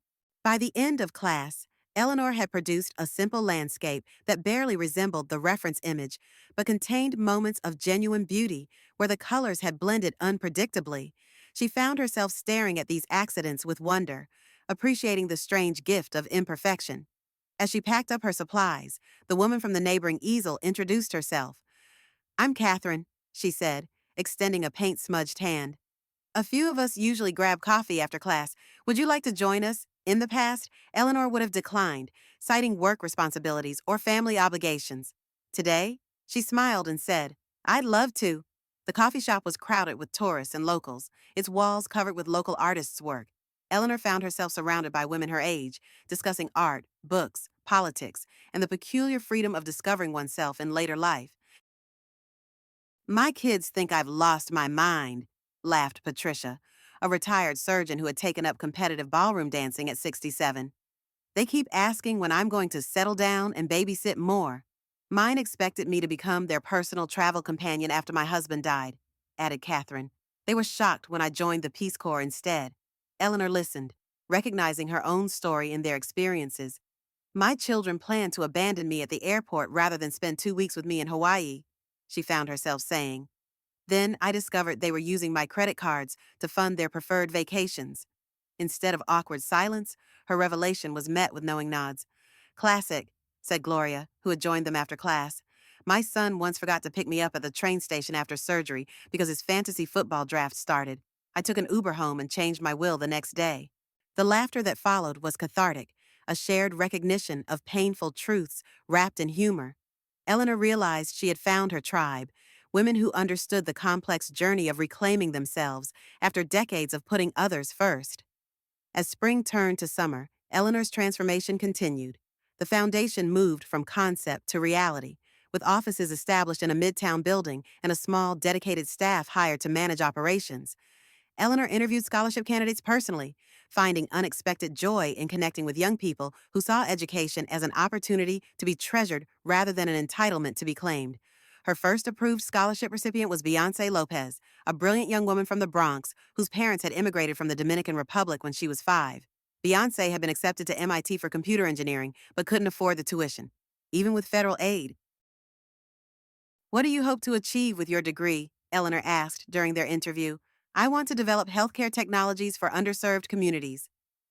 By the end of class, Eleanor had produced a simple landscape that barely resembled the reference image, but contained moments of genuine beauty where the colors had blended unpredictably. She found herself staring at these accidents with wonder, appreciating the strange gift of imperfection. As she packed up her supplies, the woman from the neighboring easel introduced herself. I'm Catherine, she said, extending a paint-smudged hand. A few of us usually grab coffee after class. Would you like to join us? In the past, Eleanor would have declined, citing work responsibilities or family obligations. Today, she smiled and said, I'd love to. The coffee shop was crowded with tourists and locals, its walls covered with local artists' work. Eleanor found herself surrounded by women her age, discussing art, books, politics, and the peculiar freedom of discovering oneself in later life. My kids think I've lost my mind, laughed Patricia, a retired surgeon who had taken up competitive ballroom dancing at 67. They keep asking when I'm going to settle down and babysit more. Mine expected me to become their personal travel companion after my husband died, added Catherine. They were shocked when I joined the Peace Corps instead. Eleanor listened, recognizing her own story in their experiences. My children plan to abandon me at the airport rather than spend 2 weeks with me in Hawaii, she found herself saying. Then I discovered they were using my credit cards to fund their preferred vacations. Instead of awkward silence, her revelation was met with knowing nods. Classic, said Gloria, who had joined them after class. My son once forgot to pick me up at the train station after surgery because his fantasy football draft started. I took an Uber home and changed my will the next day. The laughter that followed was cathartic, a shared recognition of painful truths wrapped in humor. Eleanor realized she had found her tribe, women who understood the complex journey of reclaiming themselves after decades of putting others first. As spring turned to summer, Eleanor's transformation continued. The foundation moved from concept to reality, with offices established in a midtown building and a small, dedicated staff hired to manage operations. Eleanor interviewed scholarship candidates personally, finding unexpected joy in connecting with young people who saw education as an opportunity to be treasured rather than an entitlement to be claimed. Her first approved scholarship recipient was Beyonce Lopez, a brilliant young woman from the Bronx whose parents had immigrated from the Dominican Republic when she was 5. Beyonce had been accepted to MIT for computer engineering but couldn't afford the tuition, even with federal aid. "What do you hope to achieve with your degree?" Eleanor asked during their interview. "I want to develop healthcare technologies for underserved communities."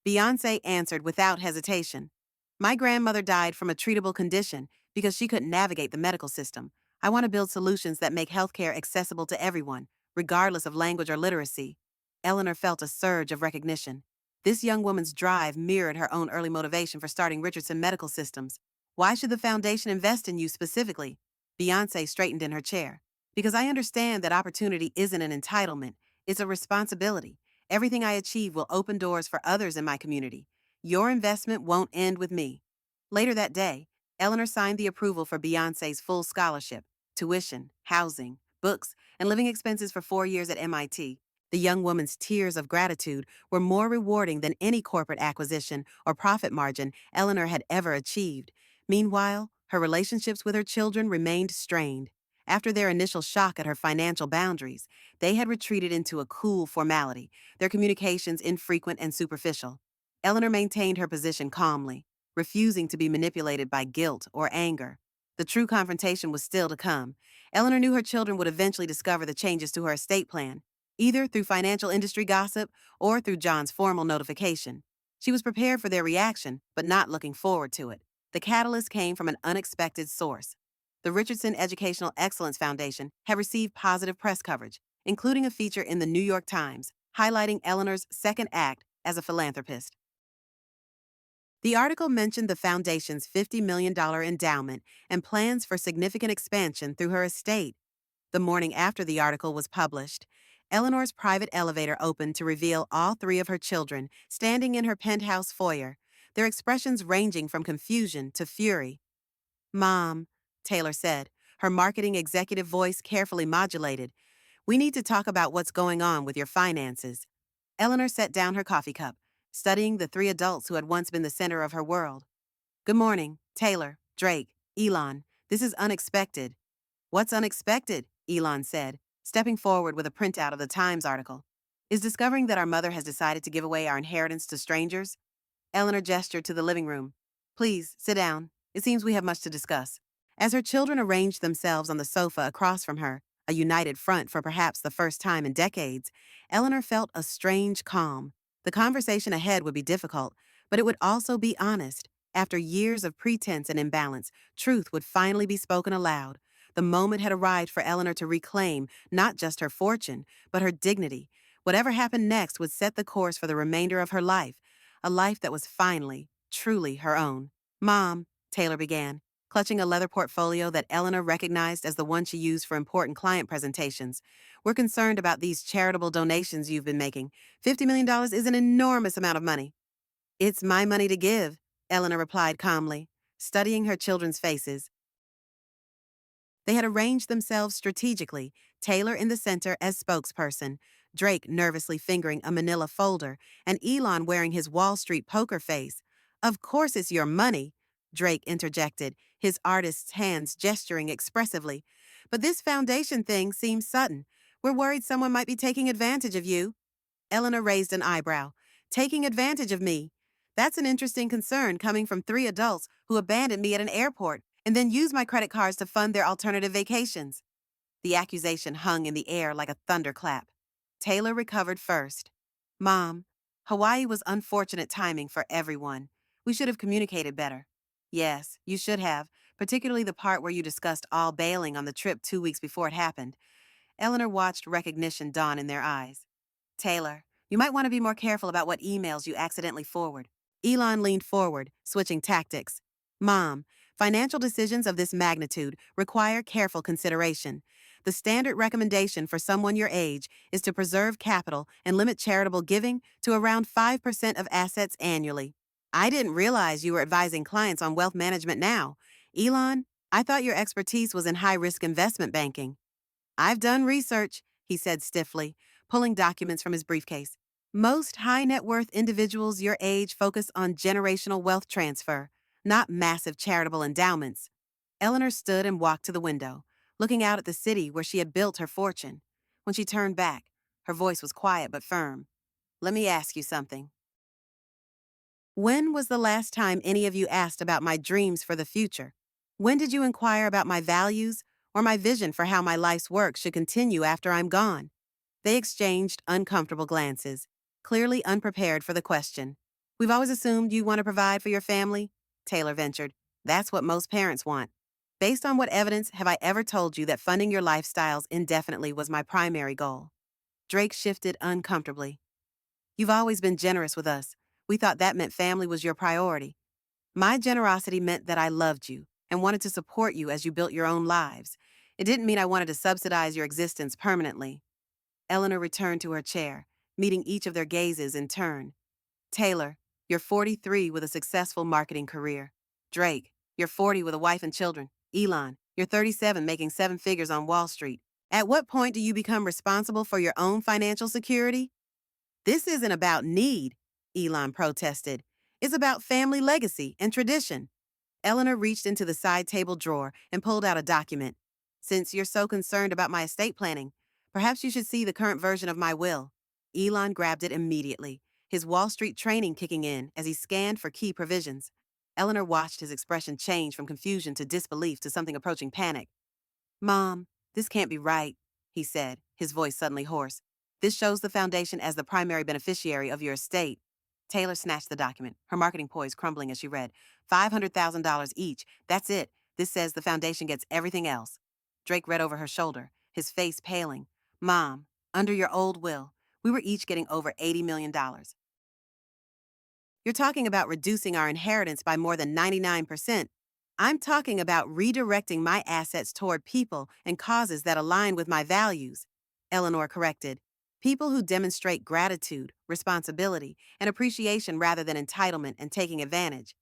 Beyonce answered without hesitation. "My grandmother died from a treatable condition because she couldn't navigate the medical system. I want to build solutions that make healthcare accessible to everyone, regardless of language or literacy." Eleanor felt a surge of recognition. This young woman's drive mirrored her own early motivation for starting Richardson Medical Systems. "Why should the foundation invest in you specifically?" Beyonce straightened in her chair. "Because I understand that opportunity isn't an entitlement, it's a responsibility. Everything I achieve will open doors for others in my community. Your investment won't end with me." Later that day, Eleanor signed the approval for Beyonce's full scholarship, tuition, housing, books, and living expenses for 4 years at MIT. The young woman's tears of gratitude were more rewarding than any corporate acquisition or profit margin Eleanor had ever achieved. Meanwhile, her relationships with her children remained strained. After their initial shock at her financial boundaries, they had retreated into a cool formality, their communications infrequent and superficial. Eleanor maintained her position calmly, refusing to be manipulated by guilt or anger. The true confrontation was still to come. Eleanor knew her children would eventually discover the changes to her estate plan, either through financial industry gossip or through John's formal notification. She was prepared for their reaction, but not looking forward to it. The catalyst came from an unexpected source. The Richardson Educational Excellence Foundation had received positive press coverage, including a feature in the New York Times, highlighting Eleanor's second act as a philanthropist. The article mentioned the foundation's $50 million endowment and plans for significant expansion through her estate. The morning after the article was published, Eleanor's private elevator opened to reveal all three of her children standing in her penthouse foyer, their expressions ranging from confusion to fury. "Mom," Taylor said, her marketing executive voice carefully modulated, "we need to talk about what's going on with your finances." Eleanor set down her coffee cup, studying the three adults who had once been the center of her world. "Good morning, Taylor, Drake, Elon. This is unexpected." "What's unexpected?" Elon said, stepping forward with a printout of the Times article. "Is discovering that our mother has decided to give away our inheritance to strangers." Eleanor gestured to the living room. "Please, sit down. It seems we have much to discuss." As her children arranged themselves on the sofa across from her, a united front for perhaps the first time in decades, Eleanor felt a strange calm. The conversation ahead would be difficult, but it would also be honest. After years of pretense and imbalance, truth would finally be spoken aloud. The moment had arrived for Eleanor to reclaim not just her fortune, but her dignity. Whatever happened next would set the course for the remainder of her life, a life that was finally, truly her own. "Mom," Taylor began, clutching a leather portfolio that Eleanor recognized as the one she used for important client presentations. "We're concerned about these charitable donations you've been making. $50 million is an enormous amount of money." "It's my money to give," Eleanor replied calmly, studying her children's faces. They had arranged themselves strategically, Taylor in the center as spokesperson, Drake nervously fingering a manila folder, and Elon wearing his Wall Street poker face. "Of course it's your money," Drake interjected, his artist's hands gesturing expressively. "But this foundation thing seems sudden. We're worried someone might be taking advantage of you." Eleanor raised an eyebrow. "Taking advantage of me? That's an interesting concern coming from three adults who abandoned me at an airport and then used my credit cards to fund their alternative vacations." The accusation hung in the air like a thunderclap. Taylor recovered first. "Mom, Hawaii was unfortunate timing for everyone. We should have communicated better." "Yes, you should have, particularly the part where you discussed all bailing on the trip 2 weeks before it happened." Eleanor watched recognition dawn in their eyes. "Taylor, you might want to be more careful about what emails you accidentally forward." Elon leaned forward, switching tactics. "Mom, financial decisions of this magnitude require careful consideration. The standard recommendation for someone your age is to preserve capital and limit charitable giving to around 5% of assets annually." "I didn't realize you were advising clients on wealth management now. Elon, I thought your expertise was in high-risk investment banking." "I've done research," he said stiffly, pulling documents from his briefcase. "Most high-net-worth individuals your age focus on generational wealth transfer, not massive charitable endowments." Eleanor stood and walked to the window. looking out at the city where she had built her fortune. When she turned back, her voice was quiet but firm. Let me ask you something. When was the last time any of you asked about my dreams for the future? When did you inquire about my values or my vision for how my life's work should continue after I'm gone? They exchanged uncomfortable glances, clearly unprepared for the question. We've always assumed you want to provide for your family, Taylor ventured. That's what most parents want. Based on what evidence have I ever told you that funding your lifestyles indefinitely was my primary goal? Drake shifted uncomfortably. You've always been generous with us. We thought that meant family was your priority. My generosity meant that I loved you and wanted to support you as you built your own lives. It didn't mean I wanted to subsidize your existence permanently. Eleanor returned to her chair, meeting each of their gazes in turn. Taylor, you're 43 with a successful marketing career. Drake, you're 40 with a wife and children. Elon, you're 37 making 7 figures on Wall Street. At what point do you become responsible for your own financial security? This isn't about need, Elon protested. It's about family legacy and tradition. Eleanor reached into the side table drawer and pulled out a document. Since you're so concerned about my estate planning, perhaps you should see the current version of my will. Elon grabbed it immediately, his Wall Street training kicking in as he scanned for key provisions. Eleanor watched his expression change from confusion to disbelief to something approaching panic. Mom, this can't be right, he said, his voice suddenly hoarse. This shows the foundation as the primary beneficiary of your estate. Taylor snatched the document, her marketing poise crumbling as she read. $500,000 each. That's it. This says the foundation gets everything else. Drake read over her shoulder, his face paling. Mom, under your old will, we were each getting over $80 million. You're talking about reducing our inheritance by more than 99%. I'm talking about redirecting my assets toward people and causes that align with my values, Eleanor corrected. People who demonstrate gratitude, responsibility, and appreciation rather than entitlement and taking advantage.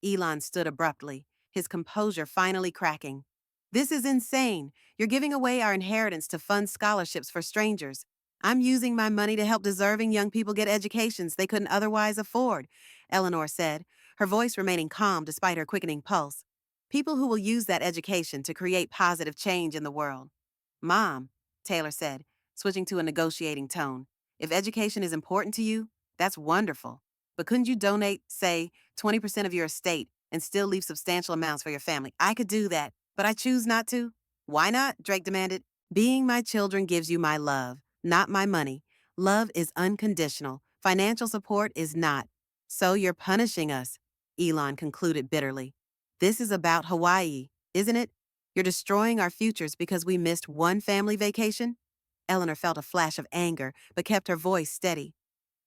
Elon stood abruptly, his composure finally cracking. This is insane. You're giving away our inheritance to fund scholarships for strangers. I'm using my money to help deserving young people get educations they couldn't otherwise afford, Eleanor said, her voice remaining calm despite her quickening pulse. People who will use that education to create positive change in the world. Mom, Taylor said, switching to a negotiating tone, if education is important to you, that's wonderful. But couldn't you donate, say, 20% of your estate and still leave substantial amounts for your family? I could do that, but I choose not to. Why not? Drake demanded. Being my children gives you my love, not my money. Love is unconditional. Financial support is not. So you're punishing us, Elon concluded bitterly. This is about Hawaii, isn't it? You're destroying our futures because we missed one family vacation? Eleanor felt a flash of anger, but kept her voice steady.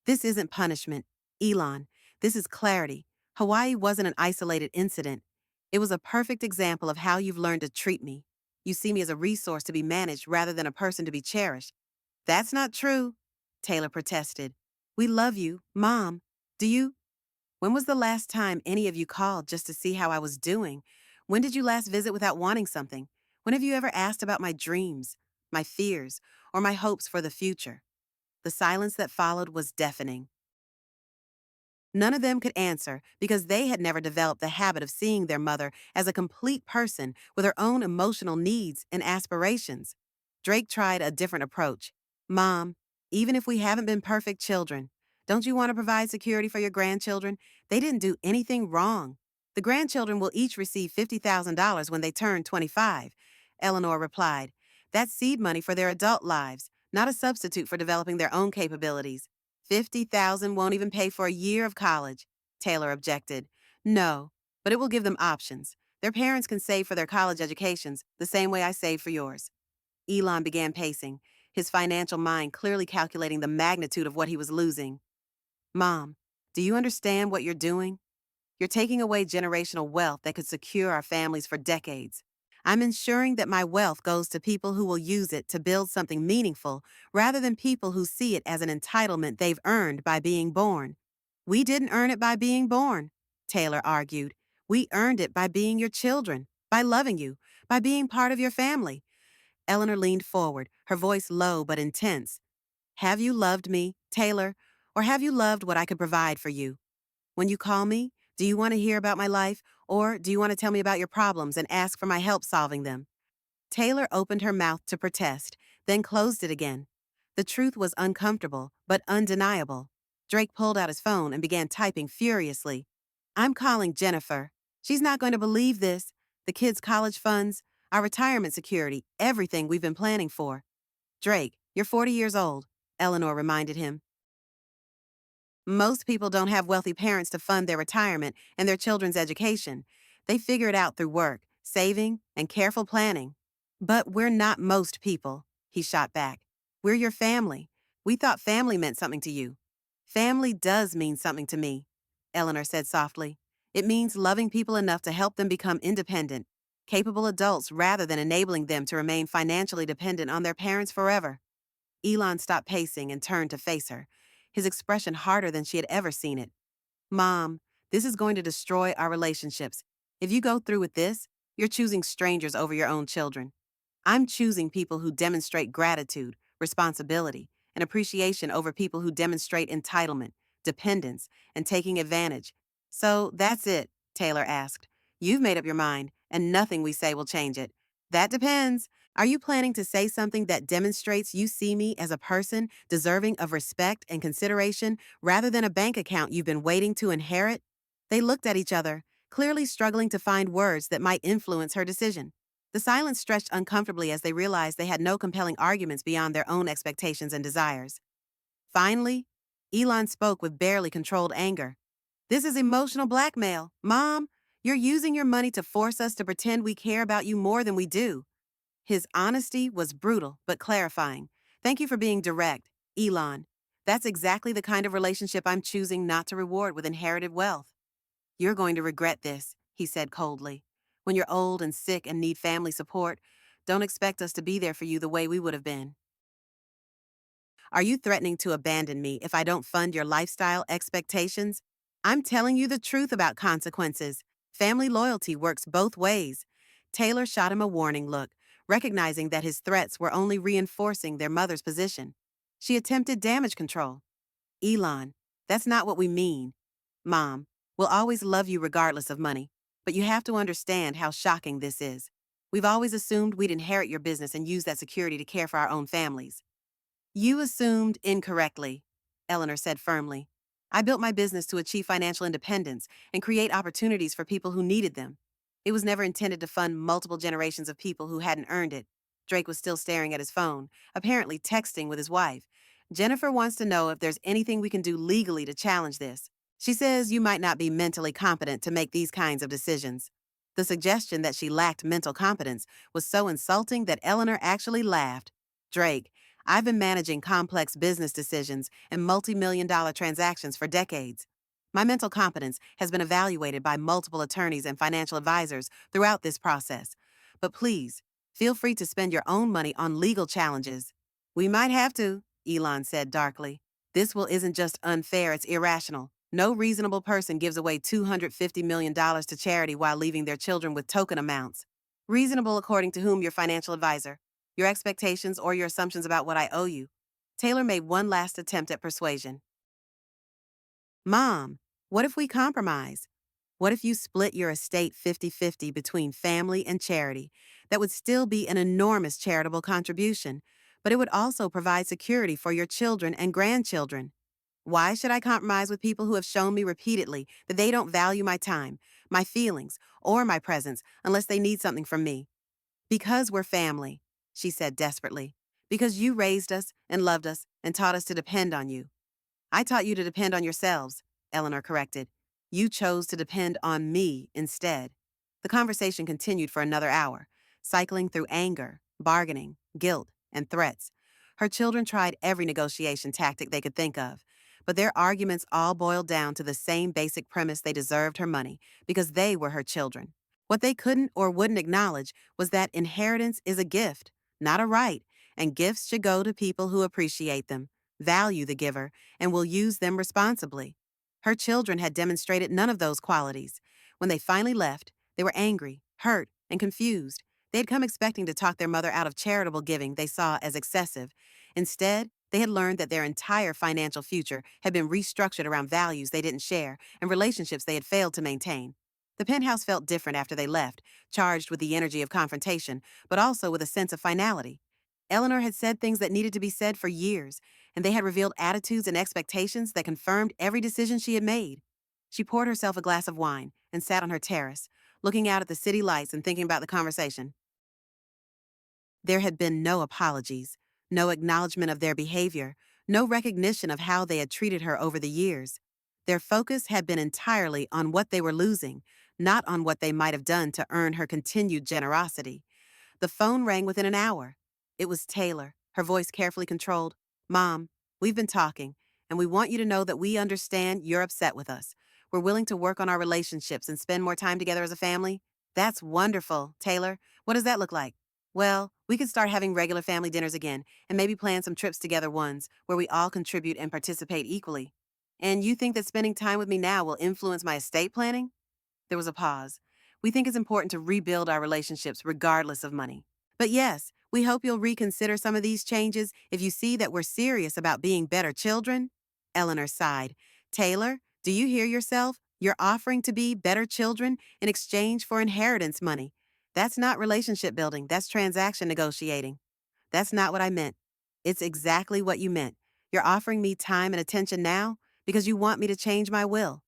This isn't punishment, Elon. This is clarity. Hawaii wasn't an isolated incident. It was a perfect example of how you've learned to treat me. You see me as a resource to be managed rather than a person to be cherished. That's not true, Taylor protested. We love you, Mom. Do you? When was the last time any of you called just to see how I was doing? When did you last visit without wanting something? When have you ever asked about my dreams, my fears, or my hopes for the future? The silence that followed was deafening. None of them could answer because they had never developed the habit of seeing their mother as a complete person with her own emotional needs and aspirations. Drake tried a different approach. Mom, even if we haven't been perfect children, don't you want to provide security for your grandchildren? They didn't do anything wrong. The grandchildren will each receive $50,000 when they turn 25, Eleanor replied. That's seed money for their adult lives, not a substitute for developing their own capabilities. $50,000 won't even pay for a year of college, Taylor objected. No, but it will give them options. Their parents can save for their college educations the same way I saved for yours. Elon began pacing, his financial mind clearly calculating the magnitude of what he was losing. Mom, do you understand what you're doing? You're taking away generational wealth that could secure our families for decades. I'm ensuring that my wealth goes to people who will use it to build something meaningful rather than people who see it as an entitlement they've earned by being born. We didn't earn it by being born, Taylor argued. We earned it by being your children, by loving you, by being part of your family. Eleanor leaned forward, her voice low but intense. Have you loved me, Taylor, or have you loved what I could provide for you? When you call me, do you want to hear about my life, or do you want to tell me about your problems and ask for my help solving them? Taylor opened her mouth to protest, then closed it again. The truth was uncomfortable, but undeniable. Drake pulled out his phone and began typing furiously. I'm calling Jennifer. She's not going to believe this. The kids' college funds, our retirement security, everything we've been planning for. Drake, you're 40 years old, Eleanor reminded him. Most people don't have wealthy parents to fund their retirement and their children's education. They figure it out through work, saving, and careful planning. But we're not most people, he shot back. We're your family. We thought family meant something to you. Family does mean something to me, Eleanor said softly. It means loving people enough to help them become independent, capable adults rather than enabling them to remain financially dependent on their parents forever. Elon stopped pacing and turned to face her, his expression harder than she had ever seen it. Mom, this is going to destroy our relationships. If you go through with this, you're choosing strangers over your own children. I'm choosing people who demonstrate gratitude, responsibility, and appreciation over people who demonstrate entitlement, dependence, and taking advantage. So that's it, Taylor asked. You've made up your mind, and nothing we say will change it. That depends. Are you planning to say something that demonstrates you see me as a person deserving of respect and consideration rather than a bank account you've been waiting to inherit? They looked at each other, clearly struggling to find words that might influence her decision. The silence stretched uncomfortably as they realized they had no compelling arguments beyond their own expectations and desires. Finally, Elon spoke with barely controlled anger. This is emotional blackmail. Mom, you're using your money to force us to pretend we care about you more than we do. His honesty was brutal but clarifying. Thank you for being direct, Elon. That's exactly the kind of relationship I'm choosing not to reward with inherited wealth. You're going to regret this, he said coldly. When you're old and sick and need family support, don't expect us to be there for you the way we would have been. Are you threatening to abandon me if I don't fund your lifestyle expectations? I'm telling you the truth about consequences. Family loyalty works both ways. Taylor shot him a warning look, recognizing that his threats were only reinforcing their mother's position. She attempted damage control. Elon, that's not what we mean. Mom, we'll always love you regardless of money, but you have to understand how shocking this is. We've always assumed we'd inherit your business and use that security to care for our own families. You assumed incorrectly, Eleanor said firmly. I built my business to achieve financial independence and create opportunities for people who needed them. It was never intended to fund multiple generations of people who hadn't earned it. Drake was still staring at his phone, apparently texting with his wife. Jennifer wants to know if there's anything we can do legally to challenge this. She says you might not be mentally competent to make these kinds of decisions. The suggestion that she lacked mental competence was so insulting that Eleanor actually laughed. Drake, I've been managing complex business decisions and multi-million-dollar transactions for decades. My mental competence has been evaluated by multiple attorneys and financial advisors throughout this process. But please, feel free to spend your own money on legal challenges. We might have to, Elon said darkly. This will isn't just unfair, it's irrational. No reasonable person gives away $250 million to charity while leaving their children with token amounts. Reasonable according to whom? Your financial advisor? Your expectations or your assumptions about what I owe you? Taylor made one last attempt at persuasion. Mom, what if we compromise? What if you split your estate 50-50 between family and charity? That would still be an enormous charitable contribution, but it would also provide security for your children and grandchildren. Why should I compromise with people who have shown me repeatedly that they don't value my time, my feelings, or my presence unless they need something from me? Because we're family, she said desperately. Because you raised us and loved us and taught us to depend on you. I taught you to depend on yourselves, Eleanor corrected. You chose to depend on me instead. The conversation continued for another hour, cycling through anger, bargaining, guilt, and threats. Her children tried every negotiation tactic they could think of, but their arguments all boiled down to the same basic premise: they deserved her money because they were her children. What they couldn't or wouldn't acknowledge was that inheritance is a gift, not a right, and gifts should go to people who appreciate them, value the giver, and will use them responsibly. Her children had demonstrated none of those qualities. When they finally left, they were angry, hurt, and confused. They had come expecting to talk their mother out of charitable giving they saw as excessive. Instead, they had learned that their entire financial future had been restructured around values they didn't share and relationships they had failed to maintain. The penthouse felt different after they left, charged with the energy of confrontation, but also with a sense of finality. Eleanor had said things that needed to be said for years, and they had revealed attitudes and expectations that confirmed every decision she had made. She poured herself a glass of wine and sat on her terrace, looking out at the city lights and thinking about the conversation. There had been no apologies, no acknowledgement of their behavior, no recognition of how they had treated her over the years. Their focus had been entirely on what they were losing, not on what they might have done to earn her continued generosity. The phone rang within an hour. It was Taylor, her voice carefully controlled. "Mom, we've been talking, and we want you to know that we understand you're upset with us. We're willing to work on our relationships and spend more time together as a family." "That's wonderful, Taylor. What does that look like?" "Well, we could start having regular family dinners again, and maybe plan some trips together ones where we all contribute and participate equally." "And you think that spending time with me now will influence my estate planning?" There was a pause. "We think it's important to rebuild our relationships regardless of money. But yes, we hope you'll reconsider some of these changes if you see that we're serious about being better children." Eleanor sighed. "Taylor, do you hear yourself? You're offering to be better children in exchange for inheritance money. That's not relationship building, that's transaction negotiating." "That's not what I meant." "It's exactly what you meant. You're offering me time and attention now because you want me to change my will.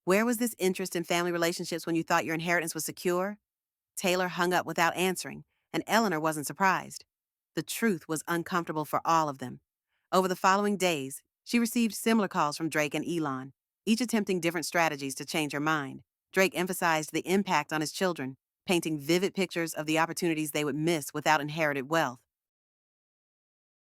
Where was this interest in family relationships when you thought your inheritance was secure?" Taylor hung up without answering, and Eleanor wasn't surprised. The truth was uncomfortable for all of them. Over the following days, she received similar calls from Drake and Elon, each attempting different strategies to change her mind. Drake emphasized the impact on his children, painting vivid pictures of the opportunities they would miss without inherited wealth.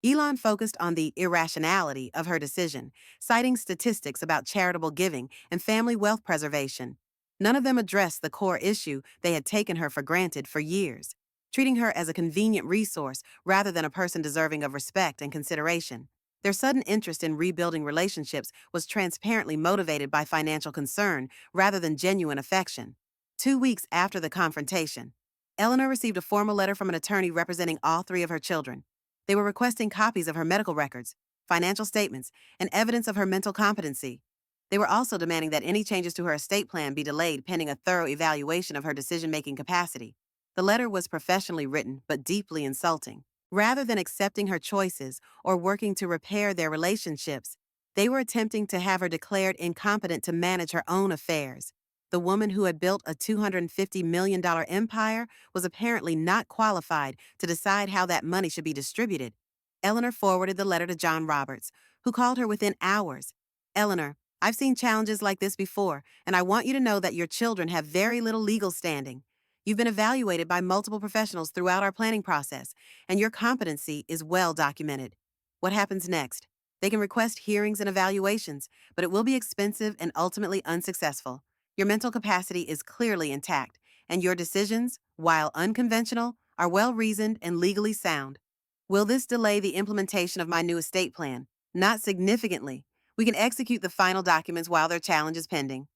Elon focused on the irrationality of her decision, citing statistics about charitable giving and family wealth preservation. None of them addressed the core issue they had taken her for granted for years, treating her as a convenient resource rather than a person deserving of respect and consideration. Their sudden interest in rebuilding relationships was transparently motivated by financial concern rather than genuine affection. 2 weeks after the confrontation, Eleanor received a formal letter from an attorney representing all three of her children. They were requesting copies of her medical records, financial statements, and evidence of her mental competency. They were also demanding that any changes to her estate plan be delayed pending a thorough evaluation of her decision-making capacity. The letter was professionally written but deeply insulting. Rather than accepting her choices or working to repair their relationships, they were attempting to have her declared incompetent to manage her own affairs. The woman who had built a $250 million empire was apparently not qualified to decide how that money should be distributed. Eleanor forwarded the letter to John Roberts, who called her within hours. "Eleanor, I've seen challenges like this before, and I want you to know that your children have very little legal standing. You've been evaluated by multiple professionals throughout our planning process, and your competency is well documented." What happens next? They can request hearings and evaluations, but it will be expensive and ultimately unsuccessful. Your mental capacity is clearly intact, and your decisions, while unconventional, are well-reasoned and legally sound. Will this delay the implementation of my new estate plan? Not significantly. We can execute the final documents while their challenge is pending.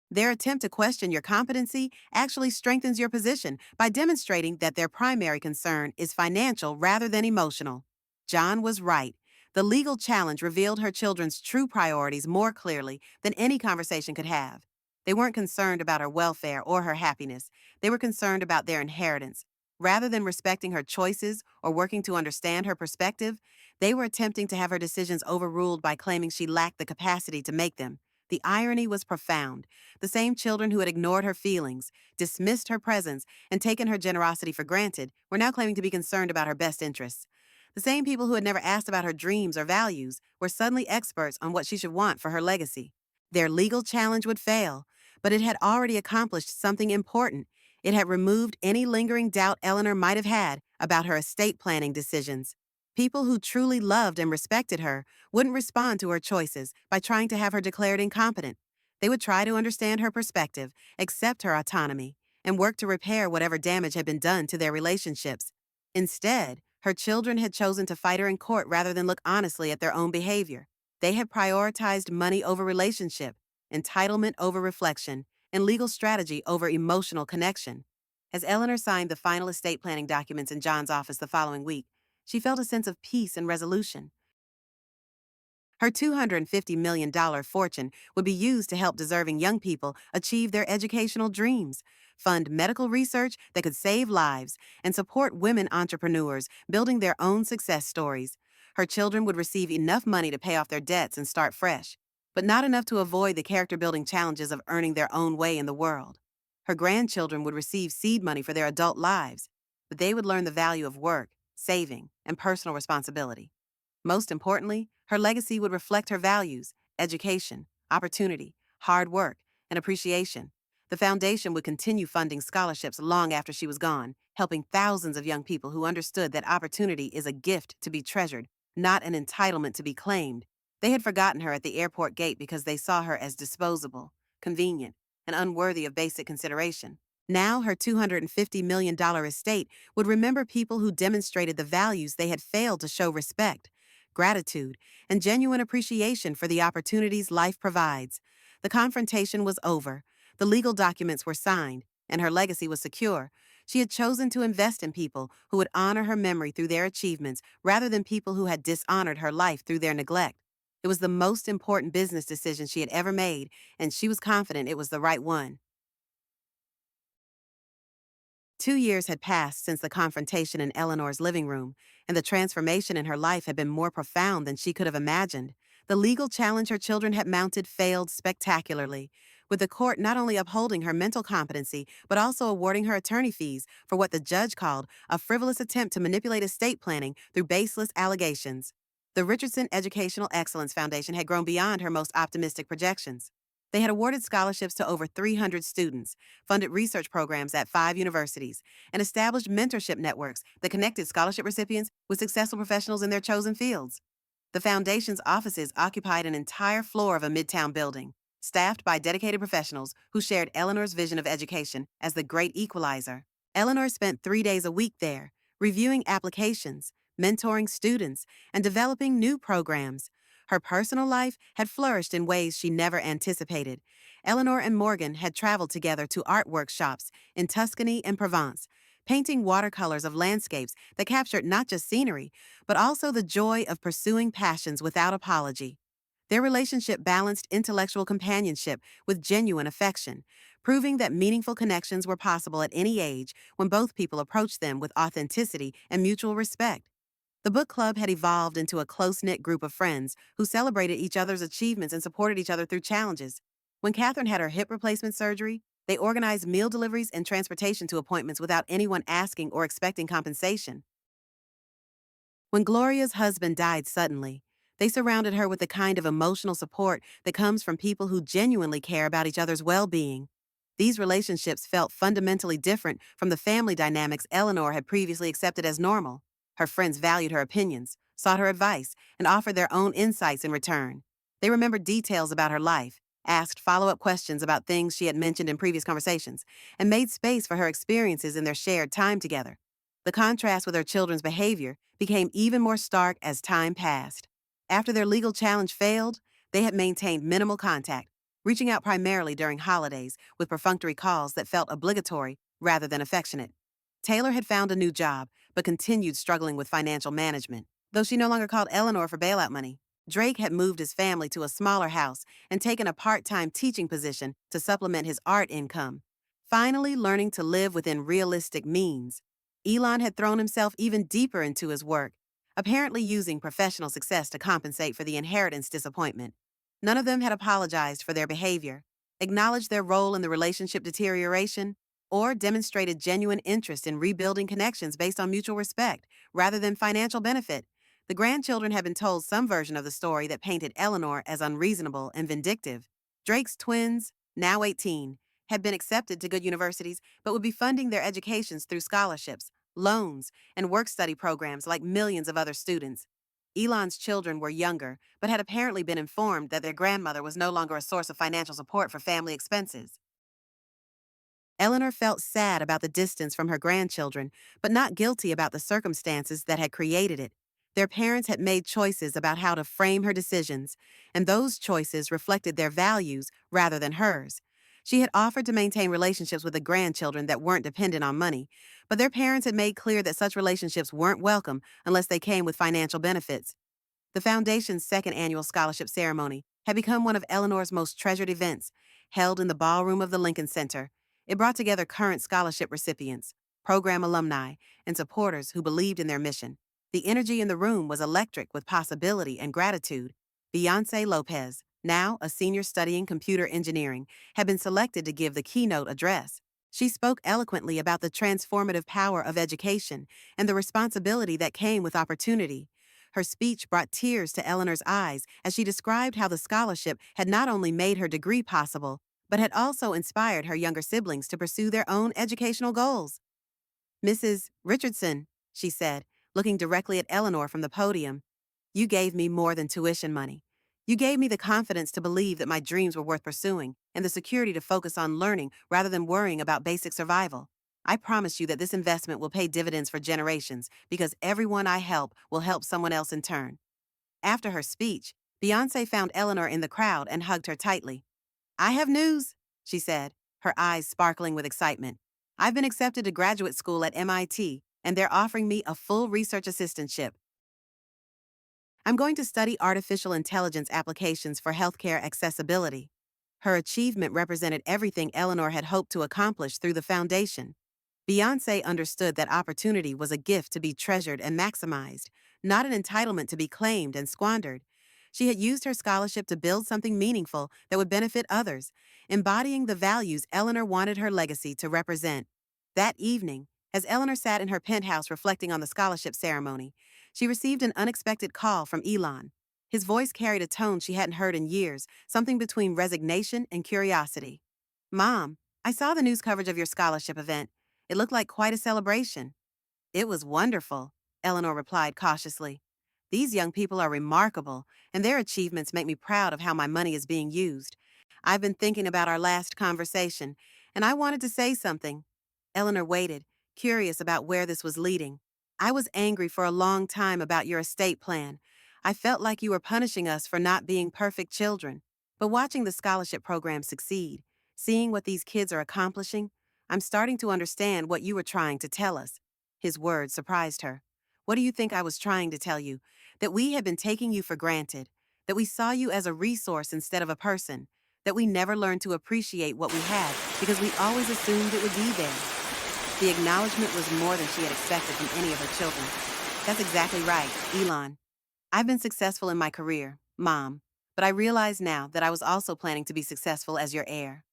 Their attempt to question your competency actually strengthens your position by demonstrating that their primary concern is financial rather than emotional. John was right. The legal challenge revealed her children's true priorities more clearly than any conversation could have. They weren't concerned about her welfare or her happiness. They were concerned about their inheritance. Rather than respecting her choices or working to understand her perspective, they were attempting to have her decisions overruled by claiming she lacked the capacity to make them. The irony was profound. The same children who had ignored her feelings, dismissed her presence, and taken her generosity for granted were now claiming to be concerned about her best interests. The same people who had never asked about her dreams or values were suddenly experts on what she should want for her legacy. Their legal challenge would fail, but it had already accomplished something important. It had removed any lingering doubt Eleanor might have had about her estate planning decisions. People who truly loved and respected her wouldn't respond to her choices by trying to have her declared incompetent. They would try to understand her perspective, accept her autonomy, and work to repair whatever damage had been done to their relationships. Instead, her children had chosen to fight her in court rather than look honestly at their own behavior. They had prioritized money over relationship, entitlement over reflection, and legal strategy over emotional connection. As Eleanor signed the final estate planning documents in John's office the following week, she felt a sense of peace and resolution. Her $250 million fortune would be used to help deserving young people achieve their educational dreams, fund medical research that could save lives, and support women entrepreneurs building their own success stories. Her children would receive enough money to pay off their debts and start fresh, but not enough to avoid the character-building challenges of earning their own way in the world. Her grandchildren would receive seed money for their adult lives, but they would learn the value of work, saving, and personal responsibility. Most importantly, her legacy would reflect her values: education, opportunity, hard work, and appreciation. The foundation would continue funding scholarships long after she was gone, helping thousands of young people who understood that opportunity is a gift to be treasured, not an entitlement to be claimed. They had forgotten her at the airport gate because they saw her as disposable, convenient, and unworthy of basic consideration. Now her $250 million estate would remember people who demonstrated the values they had failed to show: respect, gratitude, and genuine appreciation for the opportunities life provides. The confrontation was over, the legal documents were signed, and her legacy was secure. She had chosen to invest in people who would honor her memory through their achievements rather than people who had dishonored her life through their neglect. It was the most important business decision she had ever made, and she was confident it was the right one. 2 years had passed since the confrontation in Eleanor's living room, and the transformation in her life had been more profound than she could have imagined. The legal challenge her children had mounted failed spectacularly, with the court not only upholding her mental competency, but also awarding her attorney fees for what the judge called a frivolous attempt to manipulate estate planning through baseless allegations. The Richardson Educational Excellence Foundation had grown beyond her most optimistic projections. They had awarded scholarships to over 300 students, funded research programs at 5 universities, and established mentorship networks that connected scholarship recipients with successful professionals in their chosen fields. The foundation's offices occupied an entire floor of a midtown building, staffed by dedicated professionals who shared Eleanor's vision of education as the great equalizer. Eleanor spent 3 days a week there, reviewing applications, mentoring students, and developing new programs. Her personal life had flourished in ways she never anticipated. Eleanor and Morgan had traveled together to art workshops in Tuscany and Provence, painting watercolors of landscapes that captured not just scenery, but also the joy of pursuing passions without apology. Their relationship balanced intellectual companionship with genuine affection, proving that meaningful connections were possible at any age when both people approached them with authenticity and mutual respect. The book club had evolved into a close-knit group of friends who celebrated each other's achievements and supported each other through challenges. When Catherine had her hip replacement surgery, they organized meal deliveries and transportation to appointments without anyone asking or expecting compensation. When Gloria's husband died suddenly, they surrounded her with the kind of emotional support that comes from people who genuinely care about each other's well-being. These relationships felt fundamentally different from the family dynamics Eleanor had previously accepted as normal. Her friends valued her opinions, sought her advice, and offered their own insights in return. They remembered details about her life, asked follow-up questions about things she had mentioned in previous conversations, and made space for her experiences in their shared time together. The contrast with her children's behavior became even more stark as time passed. After their legal challenge failed, they had maintained minimal contact, reaching out primarily during holidays with perfunctory calls that felt obligatory rather than affectionate. Taylor had found a new job, but continued struggling with financial management, though she no longer called Eleanor for bailout money. Drake had moved his family to a smaller house and taken a part-time teaching position to supplement his art income, finally learning to live within realistic means. Elon had thrown himself even deeper into his work, apparently using professional success to compensate for the inheritance disappointment. None of them had apologized for their behavior, acknowledged their role in the relationship deterioration, or demonstrated genuine interest in rebuilding connections based on mutual respect rather than financial benefit. The grandchildren had been told some version of the story that painted Eleanor as unreasonable and vindictive. Drake's twins, now 18, had been accepted to good universities but would be funding their educations through scholarships, loans, and work-study programs like millions of other students. Elon's children were younger, but had apparently been informed that their grandmother was no longer a source of financial support for family expenses. Eleanor felt sad about the distance from her grandchildren, but not guilty about the circumstances that had created it. Their parents had made choices about how to frame her decisions, and those choices reflected their values rather than hers. She had offered to maintain relationships with the grandchildren that weren't dependent on money, but their parents had made clear that such relationships weren't welcome unless they came with financial benefits. The Foundation's second annual scholarship ceremony had become one of Eleanor's most treasured events, held in the ballroom of the Lincoln Center. It brought together current scholarship recipients, program alumni, and supporters who believed in their mission. The energy in the room was electric with possibility and gratitude. Beyonce Lopez, now a senior studying computer engineering, had been selected to give the keynote address. She spoke eloquently about the transformative power of education and the responsibility that came with opportunity. Her speech brought tears to Eleanor's eyes as she described how the scholarship had not only made her degree possible, but had also inspired her younger siblings to pursue their own educational goals. Mrs. Richardson, she said, looking directly at Eleanor from the podium, you gave me more than tuition money. You gave me the confidence to believe that my dreams were worth pursuing and the security to focus on learning rather than worrying about basic survival. I promise you that this investment will pay dividends for generations because everyone I help will help someone else in turn. After her speech, Beyonce found Eleanor in the crowd and hugged her tightly. I have news, she said, her eyes sparkling with excitement. I've been accepted to graduate school at MIT, and they're offering me a full research assistantship. I'm going to study artificial intelligence applications for healthcare accessibility. Her achievement represented everything Eleanor had hoped to accomplish through the foundation. Beyonce understood that opportunity was a gift to be treasured and maximized, not an entitlement to be claimed and squandered. She had used her scholarship to build something meaningful that would benefit others, embodying the values Eleanor wanted her legacy to represent. That evening, as Eleanor sat in her penthouse reflecting on the scholarship ceremony, she received an unexpected call from Elon. His voice carried a tone she hadn't heard in years, something between resignation and curiosity. Mom, I saw the news coverage of your scholarship event. It looked like quite a celebration. It was wonderful, Eleanor replied cautiously. These young people are remarkable, and their achievements make me proud of how my money is being used. I've been thinking about our last conversation, and I wanted to say something. Eleanor waited, curious about where this was leading. I was angry for a long time about your estate plan. I felt like you were punishing us for not being perfect children. But watching the scholarship program succeed, seeing what these kids are accomplishing, I'm starting to understand what you were trying to tell us. His words surprised her. What do you think I was trying to tell you? That we had been taking you for granted, that we saw you as a resource instead of a person, that we never learned to appreciate what we had because we always assumed it would be there. The acknowledgement was more than she had expected from any of her children. That's exactly right, Elon. I've been successful in my career, Mom, but I realize now that I was also planning to be successful as your heir.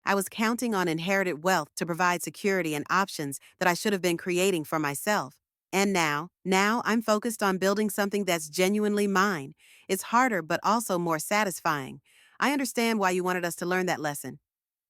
I was counting on inherited wealth to provide security and options that I should have been creating for myself. And now I'm focused on building something that's genuinely mine. It's harder but also more satisfying. I understand why you wanted us to learn that lesson.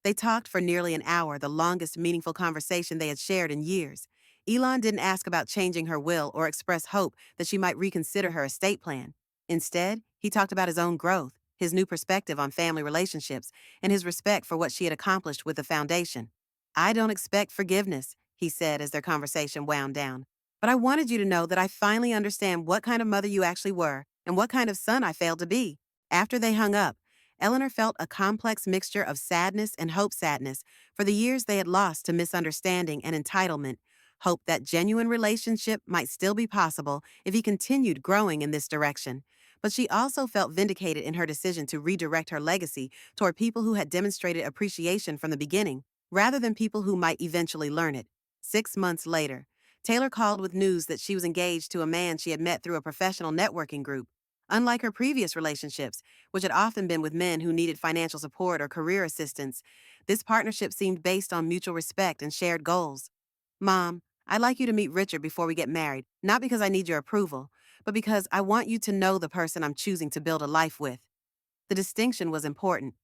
They talked for nearly an hour, the longest meaningful conversation they had shared in years. Elon didn't ask about changing her will or express hope that she might reconsider her estate plan. Instead, he talked about his own growth, his new perspective on family relationships, and his respect for what she had accomplished with the foundation. I don't expect forgiveness, he said as their conversation wound down. But I wanted you to know that I finally understand what kind of mother you actually were and what kind of son I failed to be. After they hung up, Eleanor felt a complex mixture of sadness and hope-sadness for the years they had lost to misunderstanding and entitlement, hope that genuine relationship might still be possible if he continued growing in this direction. But she also felt vindicated in her decision to redirect her legacy toward people who had demonstrated appreciation from the beginning, rather than people who might eventually learn it. 6 months later, Taylor called with news that she was engaged to a man she had met through a professional networking group. Unlike her previous relationships, which had often been with men who needed financial support or career assistance, this partnership seemed based on mutual respect and shared goals. Mom, I'd like you to meet Richard before we get married, not because I need your approval, but because I want you to know the person I'm choosing to build a life with. The distinction was important.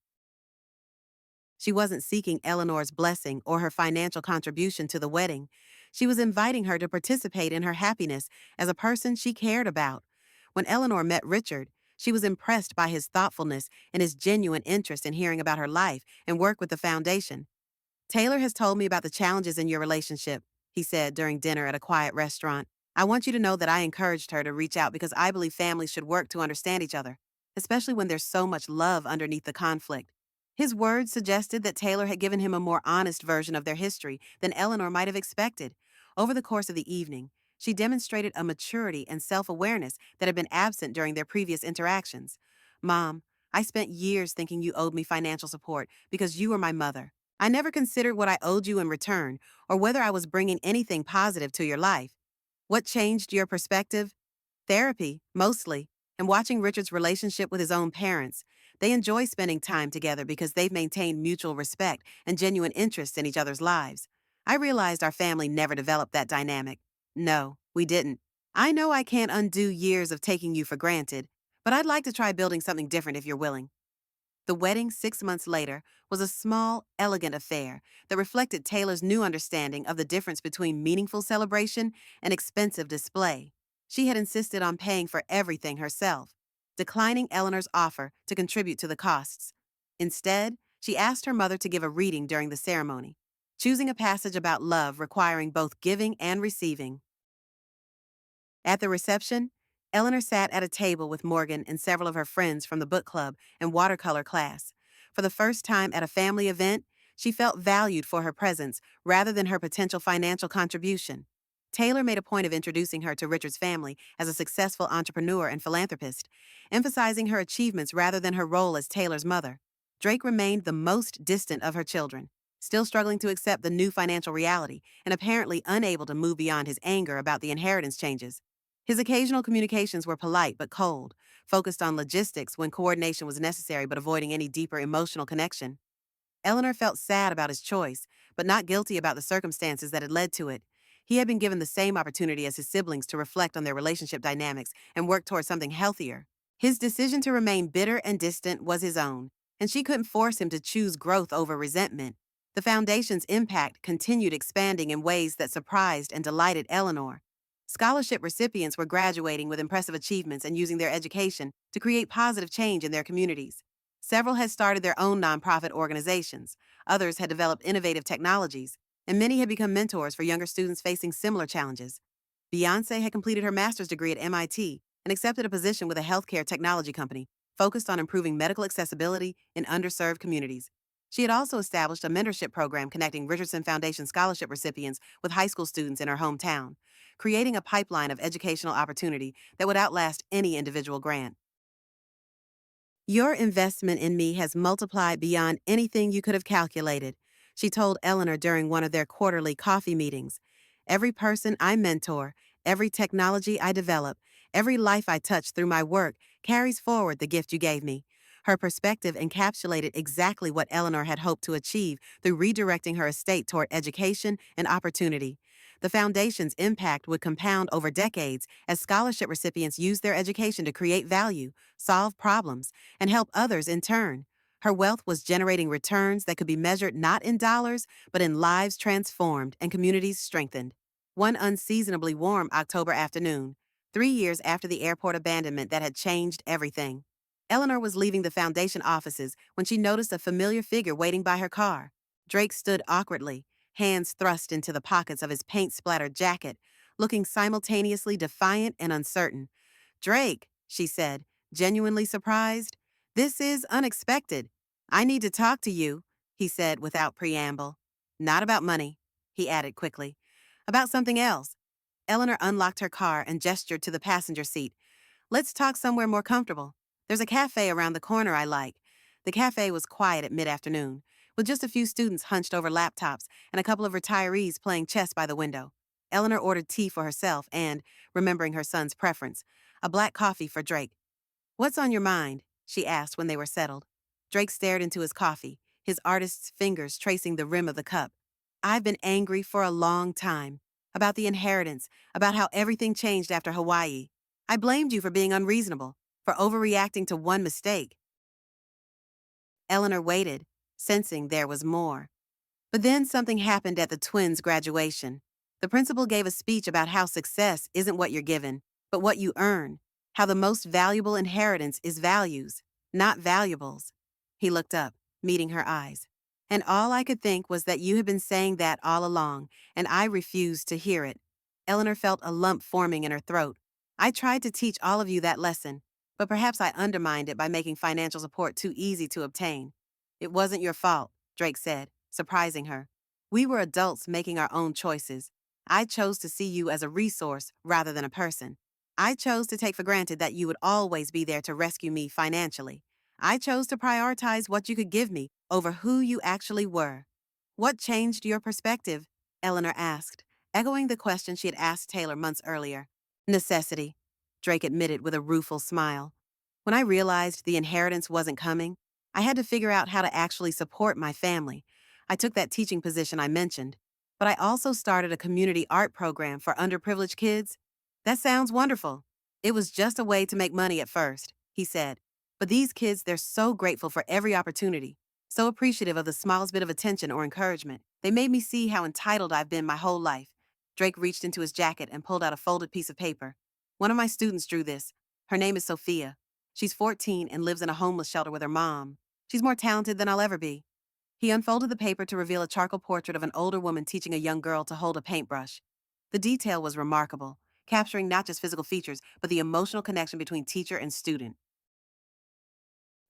She wasn't seeking Eleanor's blessing or her financial contribution to the wedding. She was inviting her to participate in her happiness as a person she cared about. When Eleanor met Richard, she was impressed by his thoughtfulness and his genuine interest in hearing about her life and work with the foundation. Taylor has told me about the challenges in your relationship, he said during dinner at a quiet restaurant. I want you to know that I encouraged her to reach out because I believe families should work to understand each other, especially when there's so much love underneath the conflict. His words suggested that Taylor had given him a more honest version of their history than Eleanor might have expected. Over the course of the evening, She demonstrated a maturity and self awareness that had been absent during their previous interactions. Mom, I spent years thinking you owed me financial support because you were my mother. I never considered what I owed you in return or whether I was bringing anything positive to your life. What changed your perspective? Therapy, mostly, and watching Richard's relationship with his own parents. They enjoy spending time together because they've maintained mutual respect and genuine interest in each other's lives. I realized our family never developed that dynamic. No, we didn't. I know I can't undo years of taking you for granted, but I'd like to try building something different if you're willing. The wedding 6 months later was a small, elegant affair that reflected Taylor's new understanding of the difference between meaningful celebration and expensive display. She had insisted on paying for everything herself, declining Eleanor's offer to contribute to the costs. Instead, she asked her mother to give a reading during the ceremony, choosing a passage about love requiring both giving and receiving. At the reception, Eleanor sat at a table with Morgan and several of her friends from the book club and watercolor class. For the first time at a family event, she felt valued for her presence rather than her potential financial contribution. Taylor made a point of introducing her to Richard's family as a successful entrepreneur and philanthropist, emphasizing her achievements rather than her role as Taylor's mother. Drake remained the most distant of her children, still struggling to accept the new financial reality and apparently unable to move beyond his anger about the inheritance changes. His occasional communications were polite but cold, focused on logistics when coordination was necessary but avoiding any deeper emotional connection. Eleanor felt sad about his choice, but not guilty about the circumstances that had led to it. He had been given the same opportunity as his siblings to reflect on their relationship dynamics and work towards something healthier. His decision to remain bitter and distant was his own, and she couldn't force him to choose growth over resentment. The foundation's impact continued expanding in ways that surprised and delighted Eleanor. Scholarship recipients were graduating with impressive achievements and using their education to create positive change in their communities. Several had started their own nonprofit organizations, others had developed innovative technologies, and many had become mentors for younger students facing similar challenges. Beyoncé had completed her master's degree at MIT and accepted a position with a healthcare technology company focused on improving medical accessibility in underserved communities. She had also established a mentorship program connecting Richardson Foundation scholarship recipients with high school students in her hometown, creating a pipeline of educational opportunity that would outlast any individual grant. Your investment in me has multiplied beyond anything you could have calculated, she told Eleanor during one of their quarterly coffee meetings. Every person I mentor, every technology I develop, every life I touch through my work carries forward the gift you gave me. Her perspective encapsulated exactly what Eleanor had hoped to achieve through redirecting her estate toward education and opportunity. The foundation's impact would compound over decades as scholarship recipients used their education to create value, solve problems, and help others in turn. Her wealth was generating returns that could be measured not in dollars, but in lives transformed and communities strengthened. One unseasonably warm October afternoon, 3 years after the airport abandonment that had changed everything, Eleanor was leaving the foundation offices when she noticed a familiar figure waiting by her car. Drake stood awkwardly, hands thrust into the pockets of his paint-splattered jacket, looking simultaneously defiant and uncertain. "Drake," she said, genuinely surprised. "This is unexpected. I need to talk to you," he said without preamble. "Not about money," he added quickly. "About something else." Eleanor unlocked her car and gestured to the passenger seat. "Let's talk somewhere more comfortable. There's a cafe around the corner I like." The cafe was quiet at mid-afternoon, with just a few students hunched over laptops and a couple of retirees playing chess by the window. Eleanor ordered tea for herself and, remembering her son's preference, a black coffee for Drake. "What's on your mind?" she asked when they were settled. Drake stared into his coffee, his artist's fingers tracing the rim of the cup. "I've been angry for a long time. About the inheritance, about how everything changed after Hawaii. I blamed you for being unreasonable, for overreacting to one mistake." Eleanor waited, sensing there was more. But then something happened at the twins' graduation. The principal gave a speech about how success isn't what you're given, but what you earn, how the most valuable inheritance is values, not valuables. He looked up, meeting her eyes. "And all I could think was that you had been saying that all along, and I refused to hear it." Eleanor felt a lump forming in her throat. "I tried to teach all of you that lesson, but perhaps I undermined it by making financial support too easy to obtain." "It wasn't your fault," Drake said, surprising her. "We were adults making our own choices. I chose to see you as a resource rather than a person. I chose to take for granted that you would always be there to rescue me financially. I chose to prioritize what you could give me over who you actually were. What changed your perspective? Eleanor asked, echoing the question she had asked Taylor months earlier. Necessity, Drake admitted with a rueful smile. When I realized the inheritance wasn't coming, I had to figure out how to actually support my family. I took that teaching position I mentioned, but I also started a community art program for underprivileged kids. That sounds wonderful. It was just a way to make money at first, he said. But these kids, they're so grateful for every opportunity, so appreciative of the smallest bit of attention or encouragement. They made me see how entitled I've been my whole life. Drake reached into his jacket and pulled out a folded piece of paper. One of my students drew this. Her name is Sophia. She's 14 and lives in a homeless shelter with her mom. She's more talented than I'll ever be. He unfolded the paper to reveal a charcoal portrait of an older woman teaching a young girl to hold a paintbrush. The detail was remarkable, capturing not just physical features, but the emotional connection between teacher and student.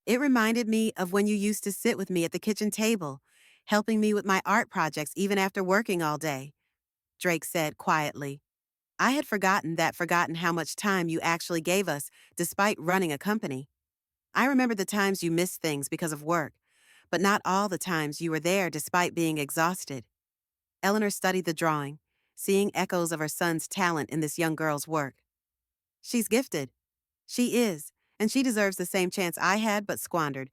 It reminded me of when you used to sit with me at the kitchen table, helping me with my art projects even after working all day, Drake said quietly. I had forgotten how much time you actually gave us, despite running a company. I remembered the times you missed things because of work, but not all the times you were there despite being exhausted. Eleanor studied the drawing, seeing echoes of her son's talent in this young girl's work. She's gifted. She is, and she deserves the same chance I had but squandered.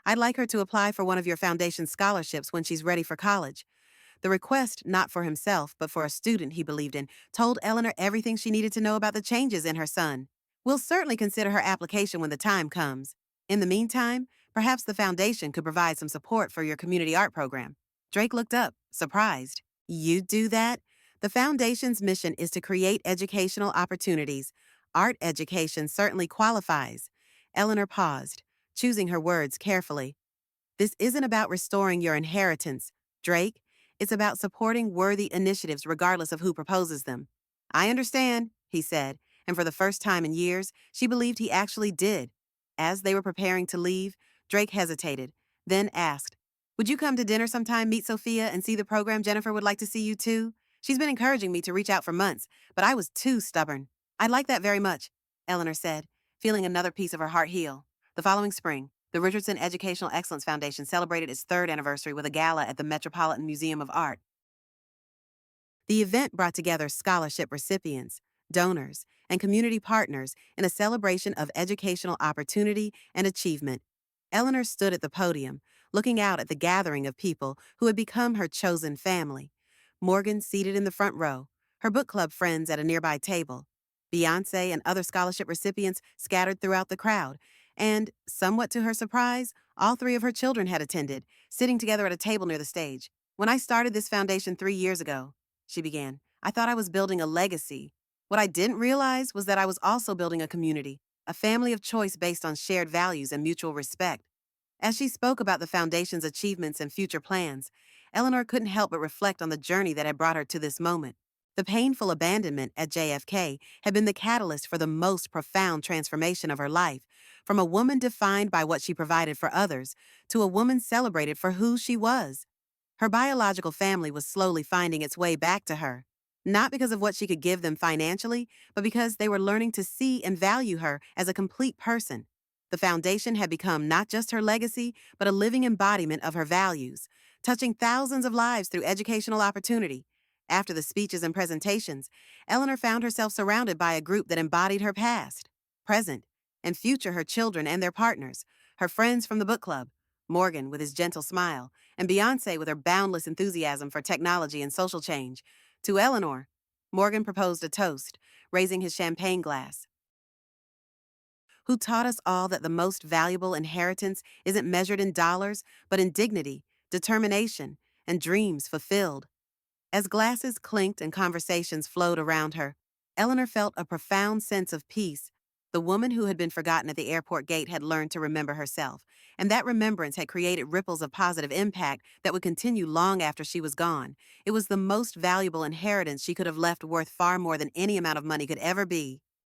I'd like her to apply for one of your foundation scholarships when she's ready for college. The request, not for himself, but for a student he believed in, told Eleanor everything she needed to know about the changes in her son. We'll certainly consider her application when the time comes. In the meantime, perhaps the foundation could provide some support for your community art program. Drake looked up, surprised. You do that? The foundation's mission is to create educational opportunities. Art education certainly qualifies. Eleanor paused, choosing her words carefully. This isn't about restoring your inheritance, Drake. It's about supporting worthy initiatives regardless of who proposes them. I understand, he said, and for the first time in years, she believed he actually did. As they were preparing to leave, Drake hesitated, then asked, Would you come to dinner sometime, meet Sophia, and see the program? Jennifer would like to see you too. She's been encouraging me to reach out for months, but I was too stubborn. I'd like that very much, Eleanor said, feeling another piece of her heart heal. The following spring, the Richardson Educational Excellence Foundation celebrated its third anniversary with a gala at the Metropolitan Museum of Art. The event brought together scholarship recipients, donors, and community partners in a celebration of educational opportunity and achievement. Eleanor stood at the podium, looking out at the gathering of people who had become her chosen family. Morgan seated in the front row, her book club friends at a nearby table, Beyoncé and other scholarship recipients scattered throughout the crowd, and, somewhat to her surprise, all three of her children had attended, sitting together at a table near the stage. When I started this foundation 3 years ago, she began, I thought I was building a legacy. What I didn't realize was that I was also building a community, a family of choice based on shared values and mutual respect. As she spoke about the foundation's achievements and future plans, Eleanor couldn't help but reflect on the journey that had brought her to this moment. The painful abandonment at JFK had been the catalyst for the most profound transformation of her life, from a woman defined by what she provided for others to a woman celebrated for who she was. Her biological family was slowly finding its way back to her, not because of what she could give them financially, but because they were learning to see and value her as a complete person. The foundation had become not just her legacy, but a living embodiment of her values, touching thousands of lives through educational opportunity. After the speeches and presentations, Eleanor found herself surrounded by a group that embodied her past, present, and future, her children and their partners, her friends from the book club, Morgan with his gentle smile, and Beyoncé with her boundless enthusiasm for technology and social change. To Eleanor, Morgan proposed a toast, raising his champagne glass. Who taught us all that the most valuable inheritance isn't measured in dollars, but in dignity, determination, and dreams fulfilled. As glasses clinked and conversations flowed around her, Eleanor felt a profound sense of peace. The woman who had been forgotten at the airport gate had learned to remember herself, and that remembrance had created ripples of positive impact that would continue long after she was gone. It was the most valuable inheritance she could have left, worth far more than any amount of money could ever be.